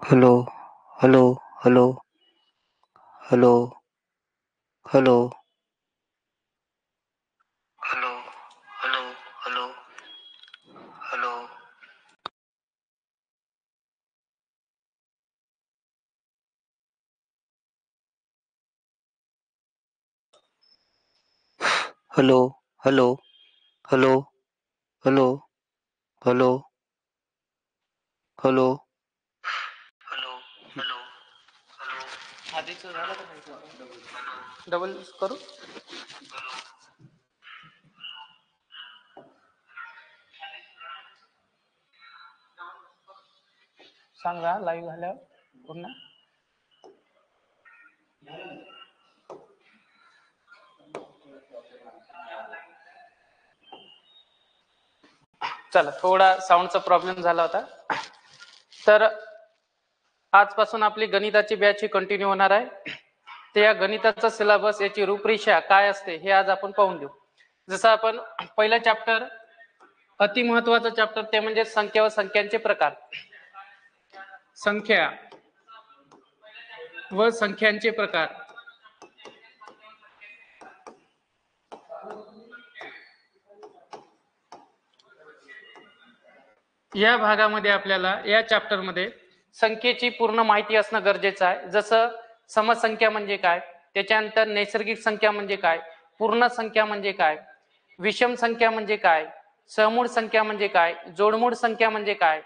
Hello, hello, hello, hello, hello, hello, hello, hello, hello, hello, hello, hello, hello, hello, hello, hello, hello, hello, आधीचं झालं का नाही? Double करू. सांगा live झाल्यावर पुन्हा. चला, थोडा साऊंडचा प्रॉब्लेम झाला होता. तर आजपासून आपली गणिताची बॅच ही कंटिन्यू होणार आहे. तर या गणिताचा सिलेबस, याची रूपरेषा काय असते हे आज आपण पाहून घेऊ. जसं आपण पहिलं चॅप्टर, अति महत्वाचं चॅप्टर, ते म्हणजे संख्या व संख्यांचे प्रकार. संख्या व संख्यांचे प्रकार. या भागामध्ये आपल्याला, या चॅप्टर मध्ये संख्येची पूर्ण माहिती असणं गरजेचं आहे. जसं समसंख्या म्हणजे काय, त्याच्यानंतर नैसर्गिक संख्या म्हणजे काय, पूर्ण संख्या म्हणजे काय, विषम संख्या म्हणजे काय, सहमूळ संख्या म्हणजे काय, जोडमूळ संख्या म्हणजे काय,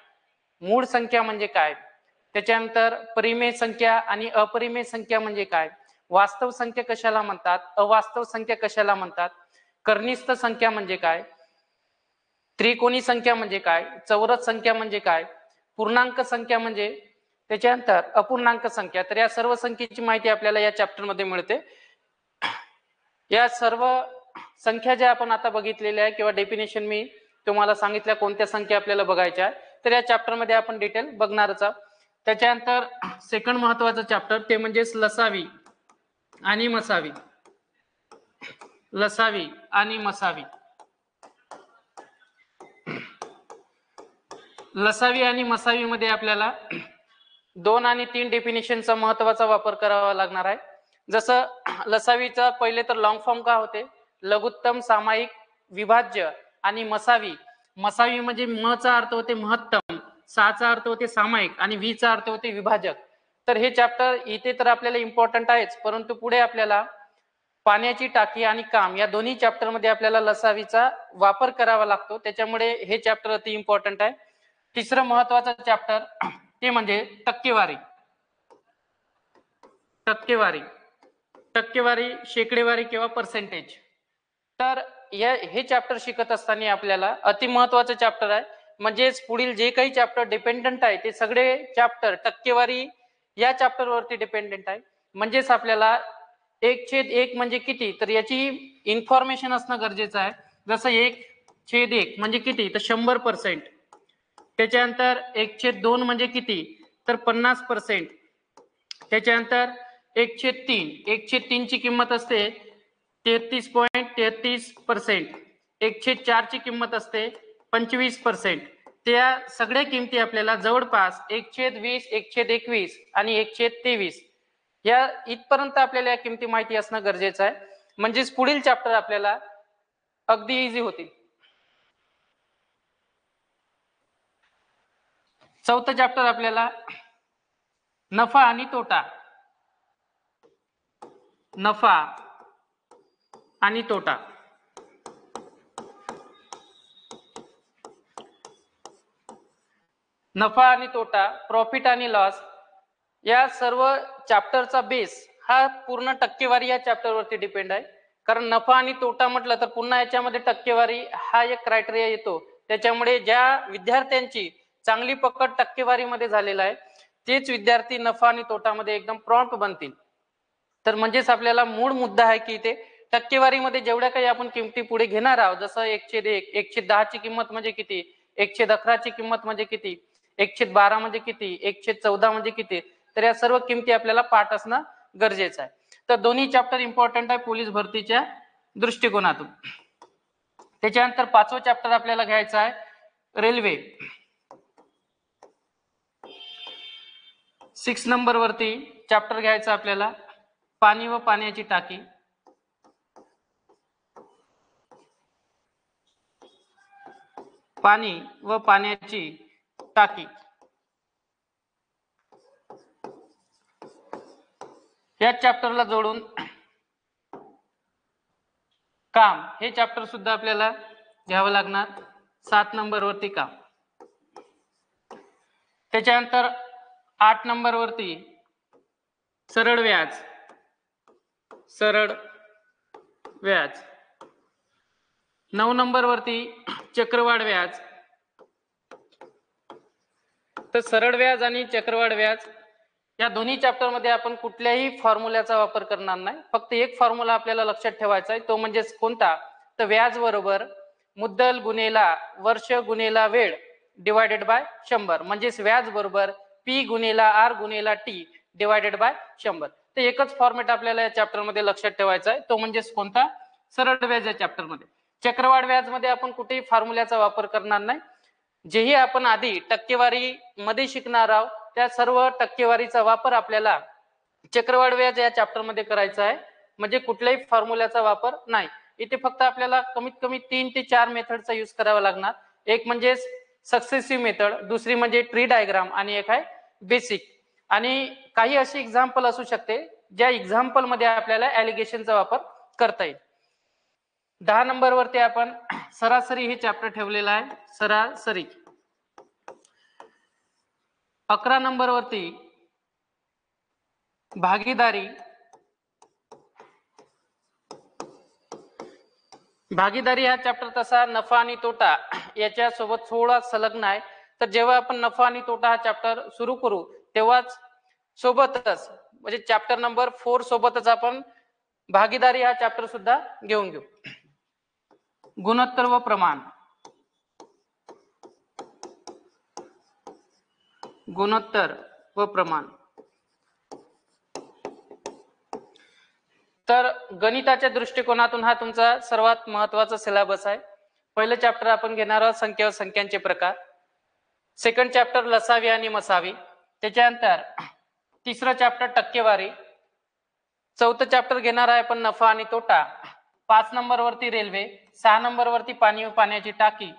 मूळ संख्या म्हणजे काय, त्याच्यानंतर परिमेय संख्या आणि अपरिमेय संख्या म्हणजे काय, वास्तव संख्या कशाला म्हणतात, अवास्तव संख्या कशाला म्हणतात, कर्निस्थ संख्या म्हणजे काय, त्रिकोणी संख्या म्हणजे काय, चौरस संख्या म्हणजे काय, पूर्णांक संख्या म्हणजे, त्याच्यानंतर अपूर्णांक संख्या. तर या सर्व संख्येची माहिती आपल्याला या चॅप्टर मध्ये मिळते. या सर्व संख्या ज्या आपण आता बघितलेल्या आहे किंवा डेफिनेशन मी तुम्हाला सांगितल्या कोणत्या संख्या आपल्याला बघायच्या आहे, तर या चॅप्टर मध्ये आपण डिटेल बघणारच आहोत. त्याच्यानंतर सेकंड महत्वाचं चॅप्टर ते म्हणजे लसावी आणि मसावी. लसावी आणि मसावी. लसावी आणि मसावी मध्ये आपल्याला 2 आणि 3 डेफिनेशनचा महत्वाचा वापर करावा लागणार आहे. जसं लसावीचा पहिले तर लॉंग फॉर्म का होते, लघुत्तम सामायिक विभाज्य, आणि मसावी. मसावी म्हणजे म चा अर्थ होते महत्तम, सा चा अर्थ होते सामायिक, आणि वी चा अर्थ होते विभाजक. तर हे चॅप्टर इथे तर आपल्याला इम्पॉर्टंट आहेच, परंतु पुढे आपल्याला पाण्याची टाकी आणि काम या दोन्ही चॅप्टर मध्ये आपल्याला लसावीचा वापर करावा लागतो. त्याच्यामुळे हे चॅप्टर अति इम्पॉर्टंट आहे. तिसरं महत्वाचं चॅप्टर ते म्हणजे टक्केवारी. टक्केवारी, टक्केवारी, शेकडेवारी किंवा पर्सेंटेज. तर हे चॅप्टर शिकत असताना आपल्याला अति महत्वाचं चॅप्टर आहे. म्हणजेच पुढील जे काही चॅप्टर डिपेंडंट आहे ते सगळे चॅप्टर टक्केवारी या चॅप्टर वरती डिपेंडंट आहे. म्हणजेच आपल्याला 1/1 म्हणजे किती, तर याची इन्फॉर्मेशन असणं गरजेचं आहे. जसं 1/1 म्हणजे किती, तर 100%. त्याच्यानंतर 1/2 म्हणजे किती, तर 50%. त्याच्यानंतर 1/3, 1/3 ची किंमत असते 33.33%. 1/4 ची किंमत असते 25%. त्या सगळ्या किमती आपल्याला जवळपास 1/20, 1/21 आणि 1/23 या इथपर्यंत आपल्याला या किमती माहिती असणं गरजेचं आहे. म्हणजेच पुढील चॅप्टर आपल्याला अगदी इझी होतील. चौथं चॅप्टर आपल्याला नफा आणि तोटा. नफा आणि तोटा. नफा आणि तोटा, प्रॉफिट आणि लॉस, या सर्व चॅप्टरचा बेस हा पूर्ण टक्केवारी या चॅप्टरवरती डिपेंड आहे. कारण नफा आणि तोटा म्हटलं तर पुन्हा याच्यामध्ये टक्केवारी हा एक क्रायटेरिया येतो. त्याच्यामुळे ज्या विद्यार्थ्यांची चांगली पकड टक्केवारीमध्ये झालेला आहे तेच विद्यार्थी नफा आणि तोटामध्ये एकदम प्रॉम्प्ट बनतील. तर म्हणजेच आपल्याला मूळ मुद्दा आहे की इथे टक्केवारीमध्ये जेवढ्या काही आपण किमती पुढे घेणार आहोत, जसं 1/1, 1/10 ची किंमत म्हणजे किती, 1/11 ची किंमत म्हणजे किती, 1/12 म्हणजे किती, 1/14 म्हणजे किती, तर या सर्व किमती आपल्याला पाठ असणं गरजेचं आहे. तर दोन्ही चॅप्टर इम्पॉर्टंट आहे पोलीस भरतीच्या दृष्टिकोनातून. त्याच्यानंतर 5वं चॅप्टर आपल्याला घ्यायचं आहे रेल्वे. 6 नंबर वरती चॅप्टर घ्यायचं आपल्याला, पाणी व पाण्याची टाकी. पाणी व पाण्याची टाकी या चॅप्टरला जोडून काम हे चॅप्टर सुद्धा आपल्याला घ्यावं लागणार. 7 नंबर वरती काम. त्याच्यानंतर 8 नंबर वरती सरळ व्याज. सरळ व्याज. 9 नंबर वरती चक्रवाढ व्याज. तर सरळ व्याज आणि चक्रवाढ व्याज या दोन्ही चॅप्टर मध्ये आपण कुठल्याही फॉर्म्युल्याचा वापर करणार नाही. फक्त एक फॉर्म्युला आपल्याला लक्षात ठेवायचा आहे, तो म्हणजे कोणता? तर व्याज बरोबर मुद्दल गुणेला वर्ष गुणेला वेळ डिवायडेड बाय 100. म्हणजेच व्याज बरोबर पी गुणेला आर गुणेला टी डिवायडेड बाय 100. तर एकच फॉर्मॅट आपल्याला या चॅप्टर मध्ये लक्षात ठेवायचा आहे, तो म्हणजे कोणता? सरळ व्याज या चॅप्टर मध्ये. चक्रवाढ व्याज मध्ये आपण कुठेही फॉर्म्युल्याचा वापर करणार नाही. जेही आपण आधी टक्केवारी मध्ये शिकणार आहोत त्या सर्व टक्केवारीचा वापर आपल्याला चक्रवाढ व्याज या चॅप्टर मध्ये करायचा आहे. म्हणजे कुठल्याही फॉर्म्युल्याचा वापर नाही. इथे फक्त आपल्याला कमीत कमी 3 ते 4 मेथडचा यूज करावा लागणार. एक म्हणजे सक्सेसिव्ह मेथड, दुसरी म्हणजे ट्री डायग्राम आणि एक आहे बेसिक. आणि काही अशी एक्झाम्पल असू शकते ज्या एक्झाम्पल मध्ये आपल्याला ॲलिगेशनचा वापर करता येईल. 10 नंबर वरती आपण सरासरी हे चॅप्टर ठेवलेलं आहे. सरासरी. 11 नंबर वरती भागीदारी. भागीदारी हा चॅप्टर तसा नफा आणि तोटा याच्या सोबत थोडा संलग्न आहे. तर जेव्हा आपण नफा आणि तोटा हा चॅप्टर सुरू करू तेव्हाच सोबतच म्हणजे चॅप्टर नंबर 4 सोबतच आपण भागीदारी हा चॅप्टर सुद्धा घेऊन घेऊ. गुणोत्तर व प्रमाण. गुणोत्तर व प्रमाण. तर गणिताच्या दृष्टिकोनातून हा तुमचा सर्वात महत्वाचा सिलेबस आहे. पहिलं चॅप्टर आपण घेणार आहोत संख्या व संख्यांचे प्रकार. सेकंड चॅप्टर लसावी आणि मसावी. त्याच्यानंतर तिसरं चॅप्टर टक्केवारी. चौथं चॅप्टर घेणार आहे आपण नफा आणि तोटा. 5 नंबर वरती रेल्वे. 6 नंबर वरती पाणी व पाण्याची टाकी.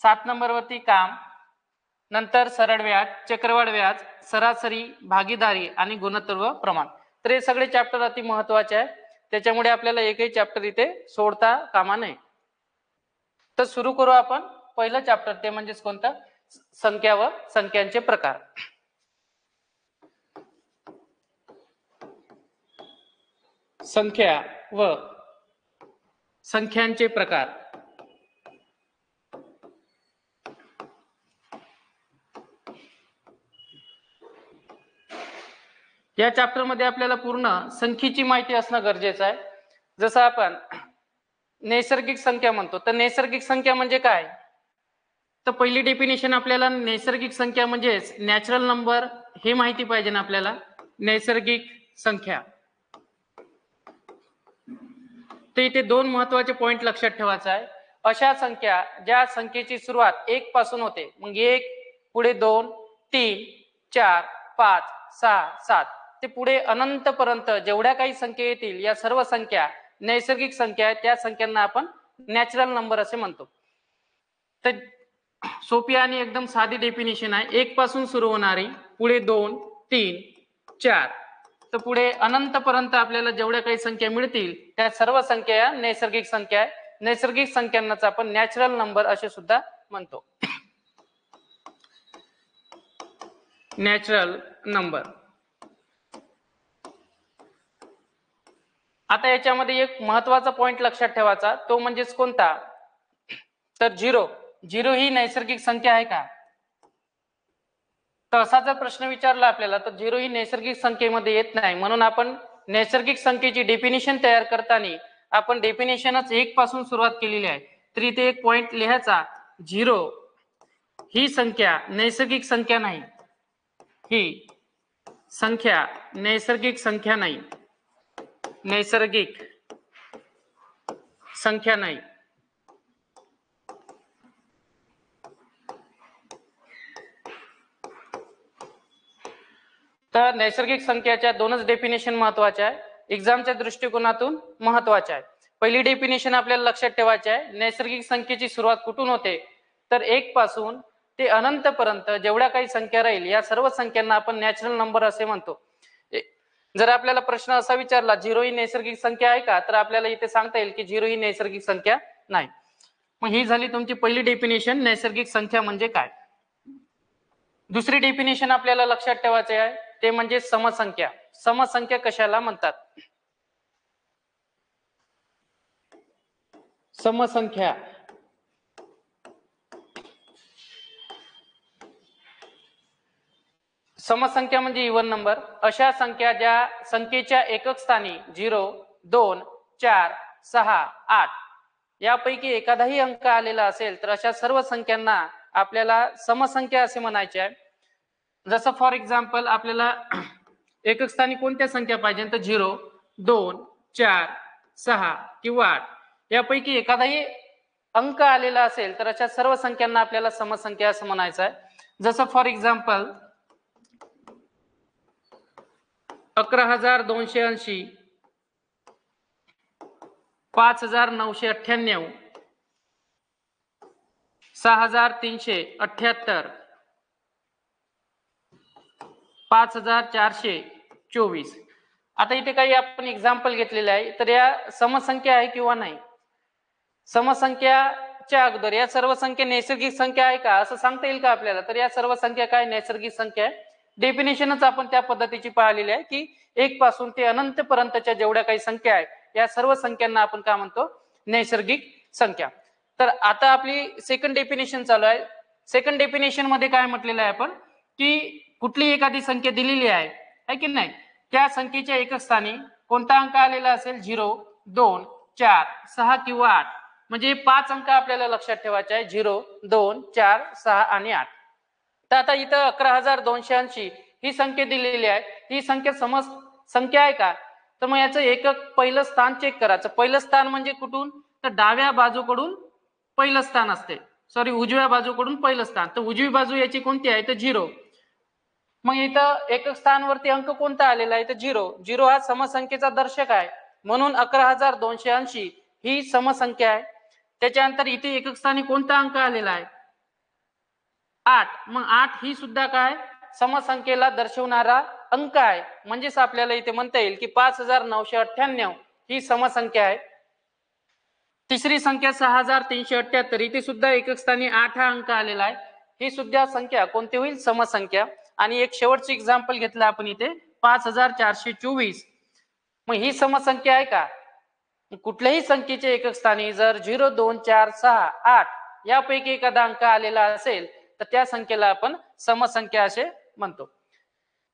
7 नंबर वरती काम. नंतर सरळ व्याज, चक्रवाढ व्याज, सरासरी, भागीदारी आणि गुणोत्तर व प्रमाण. तर हे सगळे चॅप्टर अति महत्वाचे आहे. त्याच्यामुळे आपल्याला एकही चॅप्टर इथे सोडता कामा नये. तर सुरू करू आपण पहिलं चॅप्टर, ते म्हणजे कोणतं? संख्या व संख्यांचे प्रकार. संख्या व संख्यांचे प्रकार. या चॅप्टर मध्ये आपल्याला पूर्ण संख्येची माहिती असणं गरजेचं आहे. जसं आपण नैसर्गिक संख्या म्हणतो, तर नैसर्गिक संख्या म्हणजे काय? तर पहिली डेफिनेशन आपल्याला नैसर्गिक संख्या म्हणजेच नॅचरल नंबर हे माहिती पाहिजे ना आपल्याला. नैसर्गिक संख्या. तर इथे 2 महत्वाचे पॉइंट लक्षात ठेवायचा आहे. अशा संख्या ज्या संख्येची सुरुवात 1 पासून होते, मग 1 पुढे 2 3 4 5 6 7 ते पुढे अनंतपर्यंत जेवढ्या काही संख्या येतील या सर्व संख्या नैसर्गिक संख्या आहेत. त्या संख्यांना आपण नॅचरल नंबर असे म्हणतो. तर सोपी आणि एकदम साधी डेफिनेशन आहे. 1 पासून सुरू होणारी, पुढे 2 3 4 तर पुढे अनंतपर्यंत आपल्याला जेवढ्या काही संख्या मिळतील त्या सर्व संख्या या नैसर्गिक संख्या आहे. नैसर्गिक संख्यांनाच आपण नॅचरल नंबर असे सुद्धा म्हणतो. Natural number. आता याच्यामध्ये एक महत्वाचा पॉइंट लक्षात ठेवायचा, तो म्हणजे कोणता? तर झिरो. झिरो ही नैसर्गिक संख्या आहे का? तर असा जर प्रश्न विचारला आपल्याला तर झिरो ही नैसर्गिक संख्येमध्ये येत नाही. म्हणून आपण नैसर्गिक संख्येची डेफिनेशन तयार करताना आपण डेफिनेशनच 1 पासून सुरुवात केलेली आहे. तर इथे एक पॉइंट लिहायचा, झिरो ही संख्या नैसर्गिक संख्या नाही. ही संख्या नैसर्गिक संख्या नाही. नैसर्गिक संख्या नाही. इथं नैसर्गिक संख्याच्या दोनच डेफिनेशन महत्वाच्या आहे, एक्झामच्या दृष्टिकोनातून महत्वाच्या आहे. पहिली डेफिनेशन आपल्याला लक्षात ठेवायची आहे, नैसर्गिक संख्येची सुरुवात कुठून होते, तर 1 पासून ते अनंतपर्यंत जेवढ्या काही संख्या राहील या सर्व संख्यांना आपण नॅचरल नंबर असे म्हणतो. जर आपल्याला प्रश्न असा विचारला 0 ही नैसर्गिक संख्या आहे का, तर आपल्याला इथे सांगता येईल की 0 ही नैसर्गिक संख्या नाही. मग ही झाली तुमची पहिली डेफिनेशन, नैसर्गिक संख्या म्हणजे काय. दुसरी डेफिनेशन आपल्याला लक्षात ठेवायचे आहे ते म्हणजे समसंख्या. समसंख्या कशाला म्हणतात. समसंख्या समसंख्या म्हणजे इव्हन नंबर. अशा संख्या ज्या संख्येच्या एकक स्थानी 0, 2, 4, 6, 8 यापैकी एखादाही अंक आलेला असेल तर अशा सर्व संख्यांना आपल्याला समसंख्या असे म्हणायचे आहे. जसं फॉर एक्झाम्पल आपल्याला एकक स्थानी कोणत्या संख्या पाहिजे, तर 0, 2, 4, 6 किंवा 8 यापैकी एखादाही अंक आलेला असेल तर अशा सर्व संख्यांना आपल्याला समसंख्या असं म्हणायचं आहे. जसं फॉर एक्झाम्पल 11,280, 5,998, 6,378, 5,424. आता इथे काही आपण एक्झाम्पल घेतलेले आहे, तर या समसंख्या आहे किंवा नाही. समसंख्याच्या अगोदर या सर्व संख्या नैसर्गिक संख्या आहे का असं सांगता येईल का आपल्याला, तर या सर्व संख्या काय नैसर्गिक संख्या आहे. डेफिनेशनच आपण त्या पद्धतीची पाहिलेली आहे की 1 पासून ते अनंत पर्यंतच्या जेवढ्या काही संख्या आहेत या सर्व संख्यांना आपण काय म्हणतो, नैसर्गिक संख्या. तर आता आपली सेकंड डेफिनेशन चालू आहे. सेकंड डेफिनेशन मध्ये काय म्हटलेलं आहे आपण की कुठली एखादी संख्या दिलेली आहे की नाही, त्या संख्येच्या एकक स्थानी कोणता अंक आलेला असेल, 0, 2, 4, 6 किंवा 8 म्हणजे 5 अंक आपल्याला लक्षात ठेवायचे आहे, 0, 2, 4, 6 आणि 8. तर आता इथं 11,280 ही संख्या दिलेली आहे, ही संख्या संख्या आहे का, तर मग याचं एकक पहिलं स्थान चेक करायचं. पहिलं स्थान म्हणजे कुठून, तर डाव्या बाजूकडून पहिलं स्थान असते, उजव्या बाजूकडून पहिलं स्थान. तर उजवी बाजू याची कोणती आहे, तर 0. मग इथं एकक स्थानवरती अंक कोणता आलेला आहे, तर 0. 0 हा समसंख्येचा दर्शक आहे, म्हणून 11,280 ही समसंख्या आहे. त्याच्यानंतर इथे एकक स्थानी कोणता अंक आलेला आहे, 8. मग 8 ही सुद्धा काय समसंख्येला दर्शवणारा अंक आहे, म्हणजेच आपल्याला इथे म्हणता येईल की 5,998 ही समसंख्या आहे. तिसरी संख्या 6,378, इथे सुद्धा एकक स्थानी 8 हा अंक आलेला आहे, ही सुद्धा संख्या कोणती होईल, समसंख्या. आणि एक शेवटची एक्झाम्पल घेतलं आपण इथे 5,424. मग ही समसंख्या आहे का, कुठल्याही संख्येच्या एकक स्थानी जर 0, 2, 4, 6, 8 यापैकी एखादा अंक आलेला असेल तर त्या संख्येला आपण समसंख्या असे म्हणतो.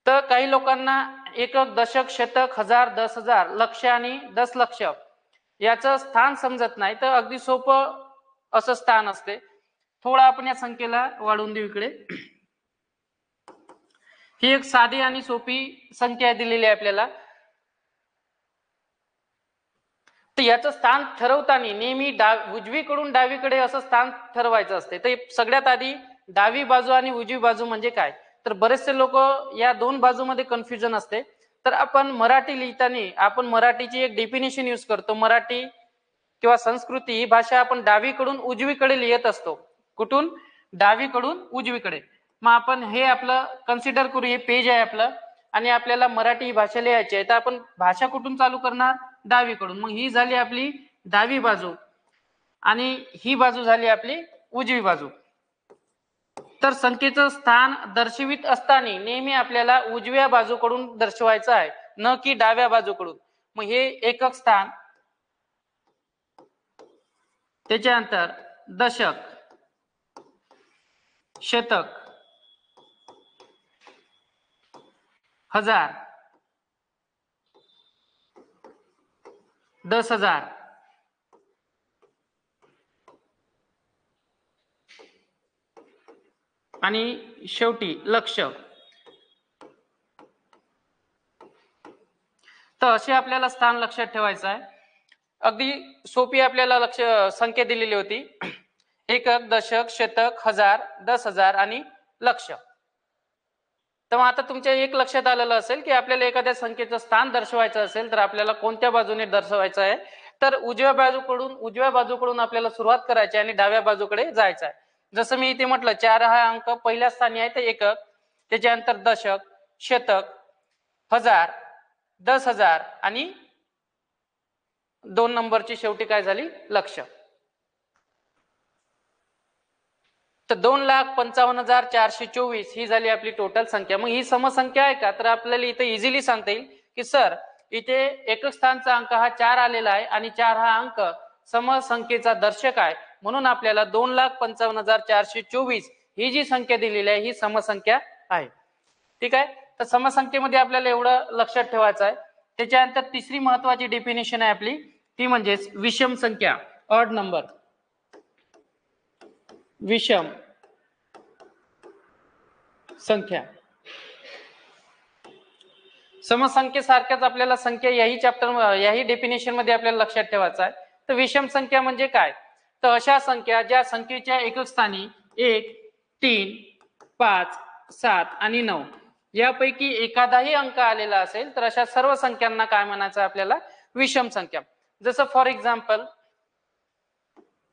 तर काही लोकांना एकक, दशक, शतक, हजार, 10,000, लक्ष आणि दशलक्ष याचं स्थान समजत नाही, तर अगदी सोपं असं स्थान असते. थोडं आपण या संख्येला वाढवून देऊ इकडे. ही एक साधी आणि सोपी संख्या दिलेली आहे आपल्याला. तर याचं स्थान ठरवताना नेहमी उजवीकडून डावीकडे असं स्थान ठरवायचं असते. तर सगळ्यात आधी डावी बाजू आणि उजवी बाजू म्हणजे काय, तर बरेचसे लोक या दोन बाजूमध्ये कन्फ्युजन असते. तर आपण मराठी लिहिताना आपण मराठीची एक डेफिनेशन यूज करतो. मराठी किंवा संस्कृती ही भाषा आपण डावीकडून उजवीकडे लिहित असतो. कुठून, डावीकडून उजवीकडे. मग आपण हे आपलं कन्सिडर करू, हे पेज आहे आपलं आणि आपल्याला मराठी ही भाषा लिहायची आहे. तर आपण भाषा कुठून चालू करणार, डावीकडून. मग ही झाली आपली डावी बाजू आणि ही बाजू झाली आपली उजवी बाजू. तर संख्येचं स्थान दर्शवित असताना नेहमी आपल्याला उजव्या बाजूकडून दर्शवायचं आहे, न की डाव्या बाजूकडून. मग हे एकक स्थान, त्याच्यानंतर दशक, शतक, हजार, 10,000 आणि शेवटी लक्ष. तर असे आपल्याला स्थान लक्षात ठेवायचं आहे. अगदी सोपी आपल्याला लक्ष संख्या दिलेली होती, एकक, दशक, शतक, हजार, 10,000 आणि लक्ष. तर मग आता तुमच्या एक लक्षात आलेलं असेल की आपल्याला एखाद्या संख्येचं स्थान दर्शवायचं असेल तर आपल्याला कोणत्या बाजूने दर्शवायचं आहे, तर उजव्या बाजूकडून आपल्याला सुरुवात करायची आणि डाव्या बाजूकडे जायचं आहे. जसं मी इथे म्हटलं 4 हा अंक पहिल्या स्थानी आहे तर एकक, त्याच्यानंतर दशक, शतक, हजार, 10,000 आणि 2 नंबरची शेवटी काय झाली लक्ष. तर 2,55,424 ही झाली आपली टोटल संख्या. मग ही समसंख्या आहे का, तर आपल्याला इथे इझिली सांगता येईल की सर इथे एकक स्थानचा अंक हा 4 आलेला आहे आणि 4 हा अंक समसंख्येचा दर्शक आहे, म्हणून आपल्याला 2,55,424 ही जी संख्या दिलेली आहे ही समसंख्या आहे. ठीक आहे. तर समसंख्येमध्ये आपल्याला एवढं लक्षात ठेवायचं आहे. त्याच्यानंतर तिसरी महत्वाची डेफिनेशन आहे आपली, ती म्हणजे विषम संख्या, ऑड नंबर. विषम संख्या समसंख्येसारख्याच आपल्याला संख्या याही याही डेफिनेशन मध्ये आपल्याला लक्षात ठेवायचं आहे. तर विषम संख्या म्हणजे काय, तर अशा संख्या ज्या संख्येच्या एकक स्थानी 1, 3, 5, 7 आणि 9 यापैकी एखादाही अंक आलेला असेल तर अशा सर्व संख्यांना काय म्हणायचं आपल्याला, विषम संख्या. जसं फॉर एक्झाम्पल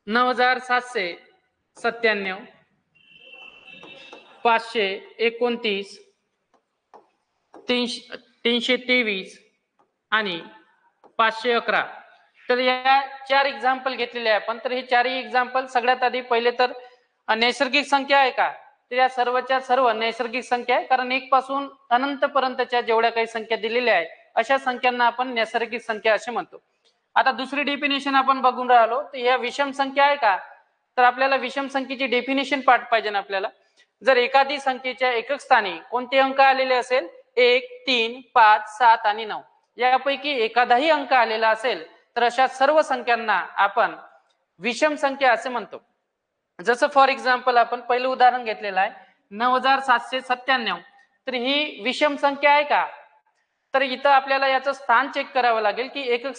9,797, 529, 323 आणि 511. तर या 4 एक्झाम्पल घेतलेले आहे आपण. तर हे चारही एक्झाम्पल सगळ्यात आधी पहिले तर नैसर्गिक संख्या आहे का, तर या सर्वच्या सर्व नैसर्गिक संख्या आहे, कारण 1 पासून अनंत पर्यंतच्या जेवढ्या काही संख्या दिलेल्या आहे अशा संख्यांना आपण नैसर्गिक संख्या असे म्हणतो. आता दुसरी डेफिनेशन आपण बघून राहिलो, तर या विषम संख्या आहे का, तर आपल्याला विषम संख्येची डेफिनेशन पाठ पाहिजे ना आपल्याला. जर एखादी संख्येच्या एकक स्थानी कोणते अंक आलेले असेल, 1, 3, 5, 7 आणि 9 यापैकी एखादाही अंक आलेला असेल तर अशा सर्व संख्यांना आपण विषम संख्या असे म्हणतो. जसं फॉर एक्झाम्पल आपण पहिलं उदाहरण घेतलेलं आहे 9,797, तर ही विषम संख्या आहे का, तर इथं आपल्याला याचं स्थान चेक करावं लागेल की एकक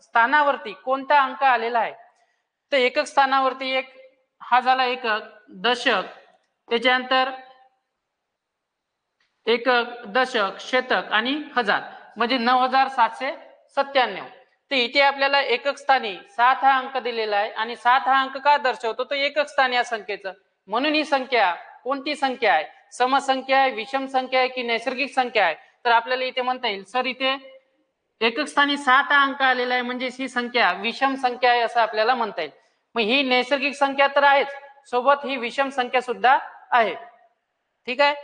स्थानावरती कोणता अंक आलेला आहे. तर एकक स्थानावरती एक हा झाला एकक, दशक, त्याच्यानंतर एकक, दशक, शतक आणि हजार, म्हणजे 9,797. तर इथे आपल्याला एकक स्थानी 7 हा अंक दिलेला आहे आणि 7 हा अंक का दर्शवतो, तर एकक स्थान या संख्येचं, म्हणून ही संख्या कोणती संख्या आहे, समसंख्या आहे, विषम संख्या आहे की नैसर्गिक संख्या आहे. तर आपल्याला इथे म्हणता येईल सर इथे एकक स्थानी 7 हा अंक आलेला आहे म्हणजे ही संख्या विषम संख्या आहे असं आपल्याला म्हणता येईल. मग ही नैसर्गिक संख्या तर आहेच, सोबत ही विषम संख्या सुद्धा आहे. ठीक आहे.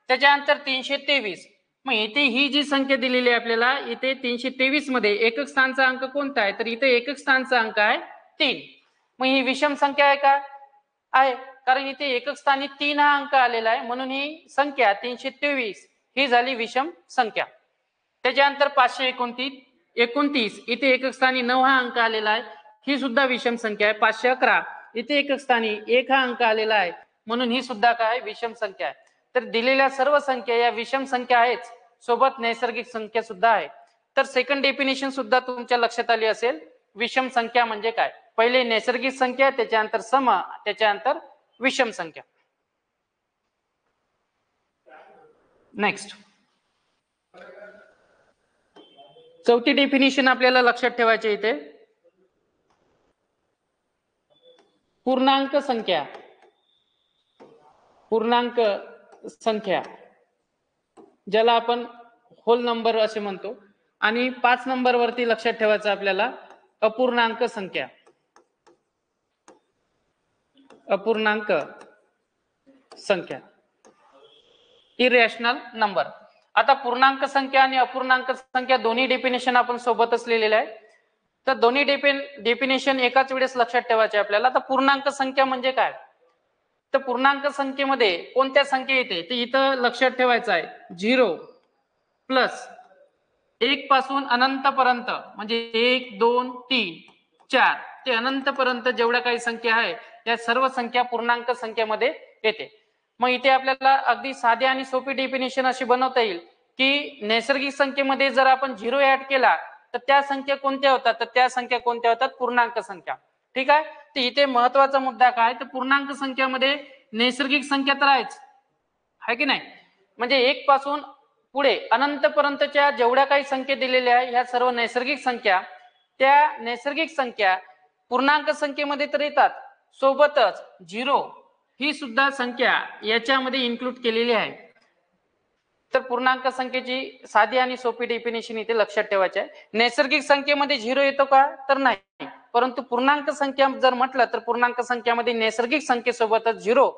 त्याच्यानंतर 323, मग इथे ही जी संख्या दिलेली आहे आपल्याला, इथे 323 मध्ये एकक स्थानचा अंक कोणता आहे, तर इथे एकक स्थानचा अंक आहे 3. मग ही विषम संख्या आहे का, आहे, कारण इथे एकक स्थानी 3 हा अंक आलेला आहे, म्हणून ही संख्या 323 ही झाली विषम संख्या. त्याच्यानंतर 529, इथे एकक स्थानी 9 हा अंक आलेला आहे, ही सुद्धा विषम संख्या आहे. 511, इथे एकक स्थानी 1 हा अंक आलेला आहे, म्हणून ही सुद्धा काय विषम संख्या आहे. तर दिलेल्या सर्व संख्या या विषम संख्या आहेत, सोबत नैसर्गिक संख्या सुद्धा आहे. तर सेकंड डेफिनेशन सुद्धा तुमच्या लक्षात आली असेल, विषम संख्या म्हणजे काय, पहिले नैसर्गिक संख्या, त्याच्यानंतर सम, त्याच्यानंतर विषम संख्या. नेक्स्ट चौथी डेफिनेशन आपल्याला लक्षात ठेवायची इथे, पूर्णांक संख्या. पूर्णांक संख्या ज्याला आपण होल नंबर असे म्हणतो, आणि 5 नंबर वरती लक्षात ठेवायचं आपल्याला अपूर्णांक संख्या. अपूर्णांक संख्या, इरॅशनल नंबर. आता पूर्णांक संख्या आणि अपूर्णांक संख्या दोन्ही डेफिनेशन आपण सोबतच लिहिलेले आहे. तर दोन्ही डेफिनेशन एकाच वेळेस लक्षात ठेवायचे आपल्याला. आता पूर्णांक संख्या म्हणजे काय, तर पूर्णांक संख्येमध्ये कोणत्या संख्या येते, तर इथं लक्षात ठेवायचं आहे 0 प्लस 1 पासून अनंत पर्यंत, म्हणजे 1, 2, 3, 4 ते अनंत पर्यंत जेवढ्या काही संख्या आहे या सर्व संख्या पूर्णांक संख्येमध्ये येते. मग इथे आपल्याला अगदी साधे आणि सोपी डेफिनेशन अशी बनवता येईल की नैसर्गिक संख्येमध्ये जर आपण 0 ऍड केला तर त्या संख्या कोणत्या होतात, तर त्या संख्या कोणत्या होतात, पूर्णांक संख्या. ठीक आहे. तर इथे महत्वाचा मुद्दा काय, तर पूर्णांक संख्यामध्ये नैसर्गिक संख्या तर आहेच, आहे की नाही, म्हणजे 1 पासून पुढे अनंतपर्यंतच्या जेवढ्या काही संख्या दिलेल्या आहे ह्या सर्व नैसर्गिक संख्या, त्या नैसर्गिक संख्या पूर्णांक संख्येमध्ये तर येतात, सोबतच 0 ही सुद्धा संख्या याच्यामध्ये इन्क्लूड केलेली आहे. तर पूर्णांक संख्येची साधी आणि सोपी डेफिनेशन इथे लक्षात ठेवायची आहे. नैसर्गिक संख्येमध्ये 0 येतो का, तर नाही, परंतु पूर्णांक संख्या जर म्हटलं तर पूर्णांक संख्यामध्ये नैसर्गिक संख्येसोबतच 0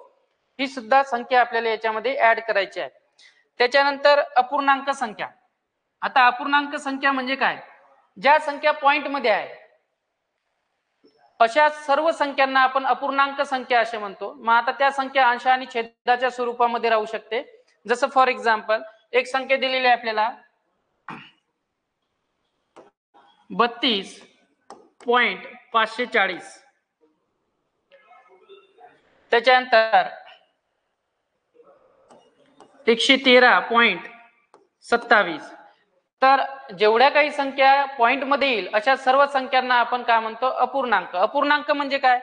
ही सुद्धा संख्या आपल्याला याच्यामध्ये ऍड करायची आहे. त्याच्यानंतर अपूर्णांक संख्या. आता अपूर्णांक संख्या म्हणजे काय, ज्या संख्या पॉइंट मध्ये आहे अशा सर्व संख्यांना आपण अपूर्णांक संख्या असे म्हणतो. मग आता त्या संख्या अंश आणि छेदाच्या स्वरूपामध्ये राहू शकते. जसं फॉर एक्झाम्पल एक संख्या दिलेली आहे आपल्याला 32.540, त्याच्यानंतर 113.27. तर जेवढ्या काही संख्या पॉइंट मध्ये येईल अशा सर्व संख्यांना आपण काय म्हणतो, अपूर्णांक. अपूर्णांक म्हणजे काय,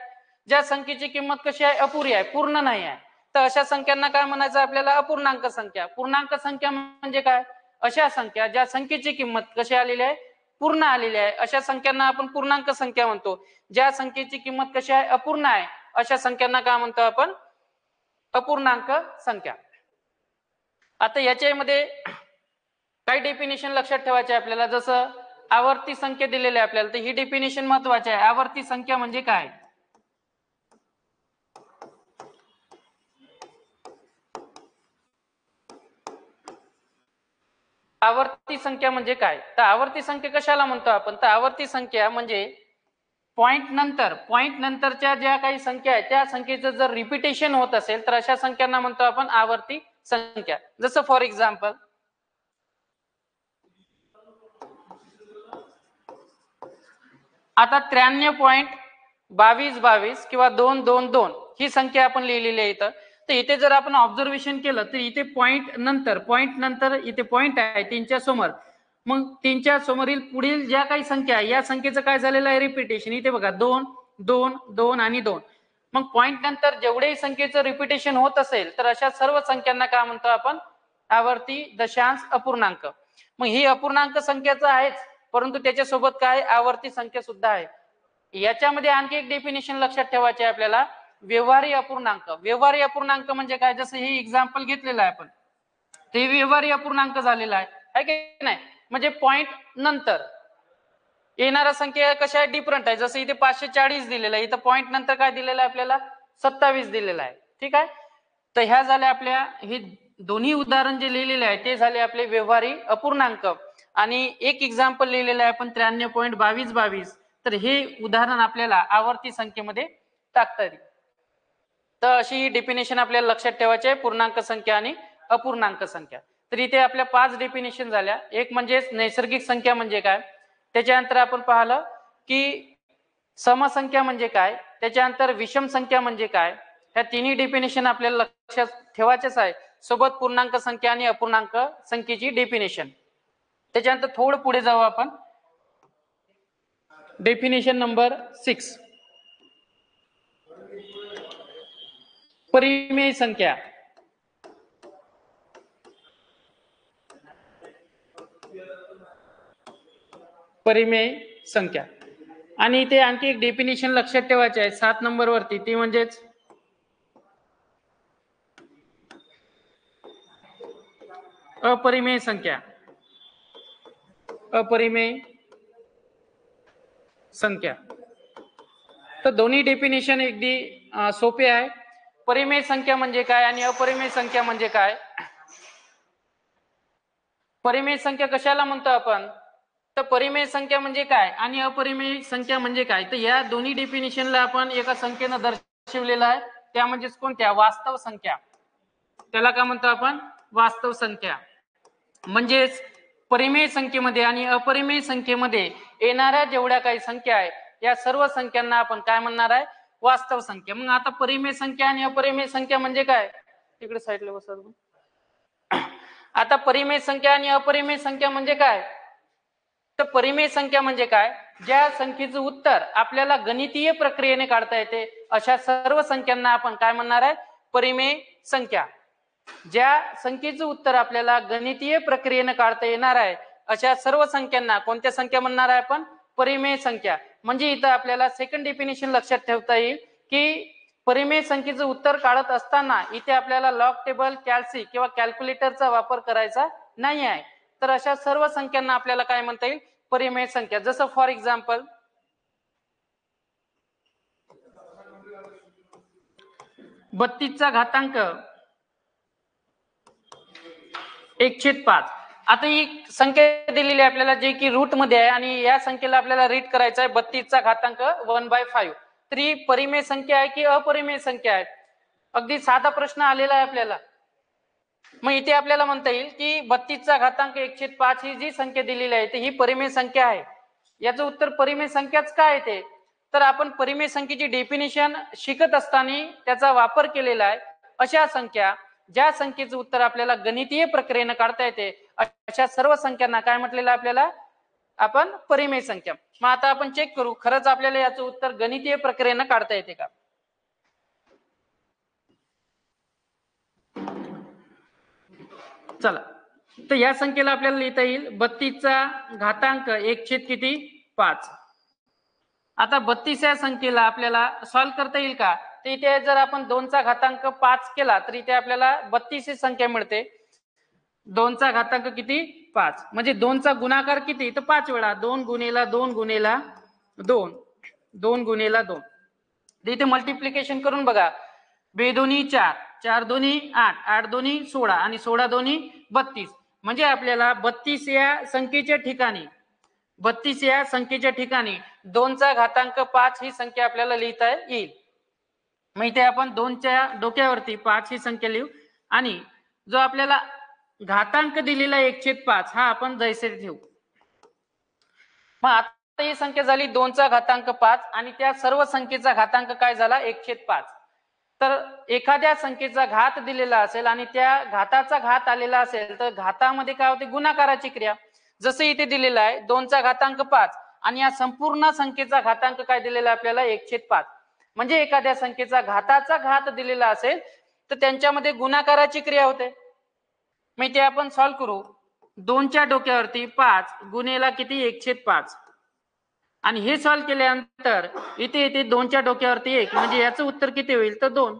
ज्या संख्येची किंमत कशी आहे, अपुरी आहे, पूर्ण नाही आहे, तर अशा संख्यांना काय म्हणायचं आपल्याला, अपूर्णांक संख्या. पूर्णांक संख्या म्हणजे काय, अशा संख्या ज्या संख्येची किंमत कशी आलेली आहे, पूर्ण आलेली आहे, अशा संख्यांना आपण पूर्णांक संख्या म्हणतो. ज्या संख्येची किंमत कशी आहे, अपूर्ण आहे, अशा संख्यांना काय म्हणतो आपण, अपूर्णांक संख्या. आता याच्यामध्ये काही डेफिनेशन लक्षात ठेवायचे आपल्याला. जसं आवर्ती संख्या दिलेली आहे आपल्याला, तर ही डेफिनेशन महत्वाची आहे. आवर्ती संख्या म्हणजे काय, आवर्ती संख्या म्हणजे काय, तर आवर्ती संख्या कशाला म्हणतो आपण, तर आवर्ती संख्या म्हणजे पॉइंट नंतरच्या ज्या काही संख्या आहेत त्या संख्येचं जर रिपिटेशन होत असेल तर अशा संख्यांना म्हणतो आपण आवर्ती संख्या. जसं फॉर एक्झाम्पल आता 93.2222 किंवा 222 ही संख्या आपण लिहिलेली आहे इथं. तर इथे जर आपण ऑब्झर्वेशन केलं तर इथे पॉइंट नंतर इथे पॉइंट आहे 3च्या समोर, मग 3च्या समोरील पुढील ज्या काही संख्या आहे या संख्येचं काय झालेलं आहे, रिपिटेशन. इथे बघा 2 2 2 आणि 2. मग पॉइंट नंतर जेवढेही संख्येचं रिपिटेशन होत असेल तर अशा सर्व संख्यांना काय म्हणतो आपण, आवर्ती दशांश अपूर्णांक. मग ही अपूर्णांक संख्याचं आहेच, परंतु त्याच्यासोबत काय, आवर्ती संख्या सुद्धा आहे. याच्यामध्ये आणखी एक डेफिनेशन लक्षात ठेवायचे आहे आपल्याला, व्यवहारी अपूर्णांक. व्यवहारी अपूर्णांक म्हणजे काय, जसं हे एक्झाम्पल घेतलेलं आहे आपण, ते व्यवहारी अपूर्णांक झालेला आहे की नाही. म्हणजे पॉइंट नंतर येणाऱ्या संख्या कशा आहे, डिफरंट आहे. जसं इथे 540 दिलेलं आहे, इथं पॉइंट नंतर काय दिलेलं आहे आपल्याला, 27 दिलेलं आहे. ठीक आहे. तर ह्या झाल्या आपल्या, हे दोन्ही उदाहरण जे लिहिलेले आहे ते झाले आपले व्यवहारी अपूर्णांक. आणि एक एक्झाम्पल लिहिलेलं आहे आपण 93.2222, तर हे उदाहरण आपल्याला आवर्ती संख्येमध्ये टाकता येईल. तर अशी ही डेफिनेशन आपल्याला लक्षात ठेवायची आहे, पूर्णांक संख्या आणि अपूर्णांक संख्या. तर इथे आपल्या 5 डेफिनेशन झाल्या. एक म्हणजे नैसर्गिक संख्या म्हणजे काय, त्याच्यानंतर आपण पाहिलं की समसंख्या म्हणजे काय, त्याच्यानंतर विषम संख्या म्हणजे काय. ह्या तिन्ही डेफिनेशन आपल्याला लक्षात ठेवायचेच आहे, सोबत पूर्णांक संख्या आणि अपूर्णांक संख्येची डेफिनेशन. त्याच्यानंतर थोडं पुढे जाऊ आपण, डेफिनेशन नंबर 6, परिमेय संख्या. परिमेय संख्या. आणि इथे आणखी एक डेफिनेशन लक्षात ठेवायचे आहे 7 नंबर वरती, ती म्हणजेच अपरिमेय संख्या. अपरिमेय संख्या. तर दोन्ही डेफिनेशन अगदी सोपे आहे. परिमेय संख्या म्हणजे काय आणि अपरिमेय संख्या म्हणजे काय. परिमेय संख्या कशाला म्हणतो आपण, तर परिमेय संख्या म्हणजे काय आणि अपरिमेय संख्या म्हणजे काय. तर या दोन्ही डेफिनेशनला आपण एका संख्येनं दर्शवलेलं आहे, त्या म्हणजेच कोणत्या, वास्तव संख्या. त्याला काय म्हणतो आपण, वास्तव संख्या. म्हणजेच परिमेय संख्येमध्ये आणि अपरिमेय संख्येमध्ये येणाऱ्या जेवढ्या काही संख्या आहेत या सर्व संख्यांना आपण काय म्हणणार आहे, वास्तव संख्या. मग आता परिमेय संख्या आणि अपरिमेय संख्या म्हणजे काय, तिकडे साईडला बसा. आता परिमेय संख्या आणि अपरिमेय संख्या म्हणजे काय, तर परिमेय संख्या म्हणजे काय, ज्या संख्येचं उत्तर आपल्याला गणितीय प्रक्रियेने काढता येते अशा सर्व संख्यांना आपण काय म्हणणार आहे, परिमेय संख्या. ज्या संख्येचं उत्तर आपल्याला गणितीय प्रक्रियेने काढता येणार आहे अशा सर्व संख्यांना कोणत्या संख्या म्हणणार आहे आपण? परिमेय संख्या. म्हणजे इथं आपल्याला सेकंड डेफिनेशन लक्षात ठेवता येईल की परिमेय संख्येचं उत्तर काढत असताना इथे आपल्याला लॉग टेबल, कॅल्सी किंवा कॅल्क्युलेटरचा वापर करायचा नाही आहे. तर अशा सर्व संख्यांना आपल्याला काय म्हणता येईल? परिमेय संख्या. जसं फॉर एक्झाम्पल 32चा घातांक 1/5. आता ही संख्या दिलेली आहे आपल्याला जे की रूट मध्ये आहे आणि या संख्येला आपल्याला रीड करायचं आहे 32चा घातांक 1/5. तर ही परिमेय संख्या आहे की अपरिमेय संख्या आहे? अगदी साधा प्रश्न आलेला आहे आपल्याला. मग इथे आपल्याला म्हणता येईल की 32चा घातांक 1/5 ही जी संख्या दिलेली आहे ही परिमेय संख्या आहे. याचं उत्तर परिमेय संख्याच काय आहे ते? तर आपण परिमेय संख्येची डेफिनेशन शिकत असताना त्याचा वापर केलेला आहे. अशा संख्या ज्या संख्येचं उत्तर आपल्याला गणितीय प्रक्रियेने काढता येते अशा सर्व संख्यांना काय म्हटलेलं आपल्याला? आपण परिमेय संख्या. मग आता आपण चेक करू खरंच आपल्याला याचं उत्तर गणितीय प्रक्रियेने काढता येते का? चला, तर या संख्येला आपल्याला लिहिता येईल 32चा घातांक 1/5. आता 32 या संख्येला आपल्याला सॉल्व्ह करता येईल का? तर इथे जर आपण 2चा घातांक 5 केला तर इथे आपल्याला 32 ही संख्या मिळते. 2चा घातांक किती? 5. म्हणजे 2चा गुणाकार किती? तर 5 वेळा. 2 गुणिला 2 गुणिला 2, 2 गुणिला 2. इथे मल्टिप्लिकेशन करून बघा. 2 दोन्ही 4, 4 दोन्ही 8, 8 दोन्ही 16 आणि 16 दोन्ही 32. म्हणजे आपल्याला 32 या संख्येच्या ठिकाणी 2चा घातांक 5 ही संख्या आपल्याला लिहिता येईल. मग इथे आपण 2च्या डोक्यावरती 5 ही संख्या लिहू आणि जो आपल्याला घातांक दिलेला 1/5 हा आपण जैसे ठेवू. मग आता ही संख्या झाली 2चा घातांक 5 आणि त्या सर्व संख्येचा घातांक काय झाला? 1/5. तर एखाद्या संख्येचा घात दिलेला असेल आणि त्या घाताचा घात आलेला असेल तर घातामध्ये काय होते? गुणाकाराची क्रिया. जसं इथे दिलेलं आहे 2चा घातांक 5 आणि या संपूर्ण संख्येचा घातांक काय दिलेला आपल्याला? 1/5. म्हणजे एखाद्या संख्येचा घाताचा घात दिलेला असेल तर त्यांच्यामध्ये गुणाकाराची क्रिया होते. मग ते आपण सॉल्व्ह करू. 2च्या डोक्यावरती 5 गुणेला किती? 1/5. आणि हे सॉल्व्ह केल्यानंतर इथे इथे 2च्या डोक्यावरती 1 म्हणजे याचं उत्तर किती होईल? तर 2.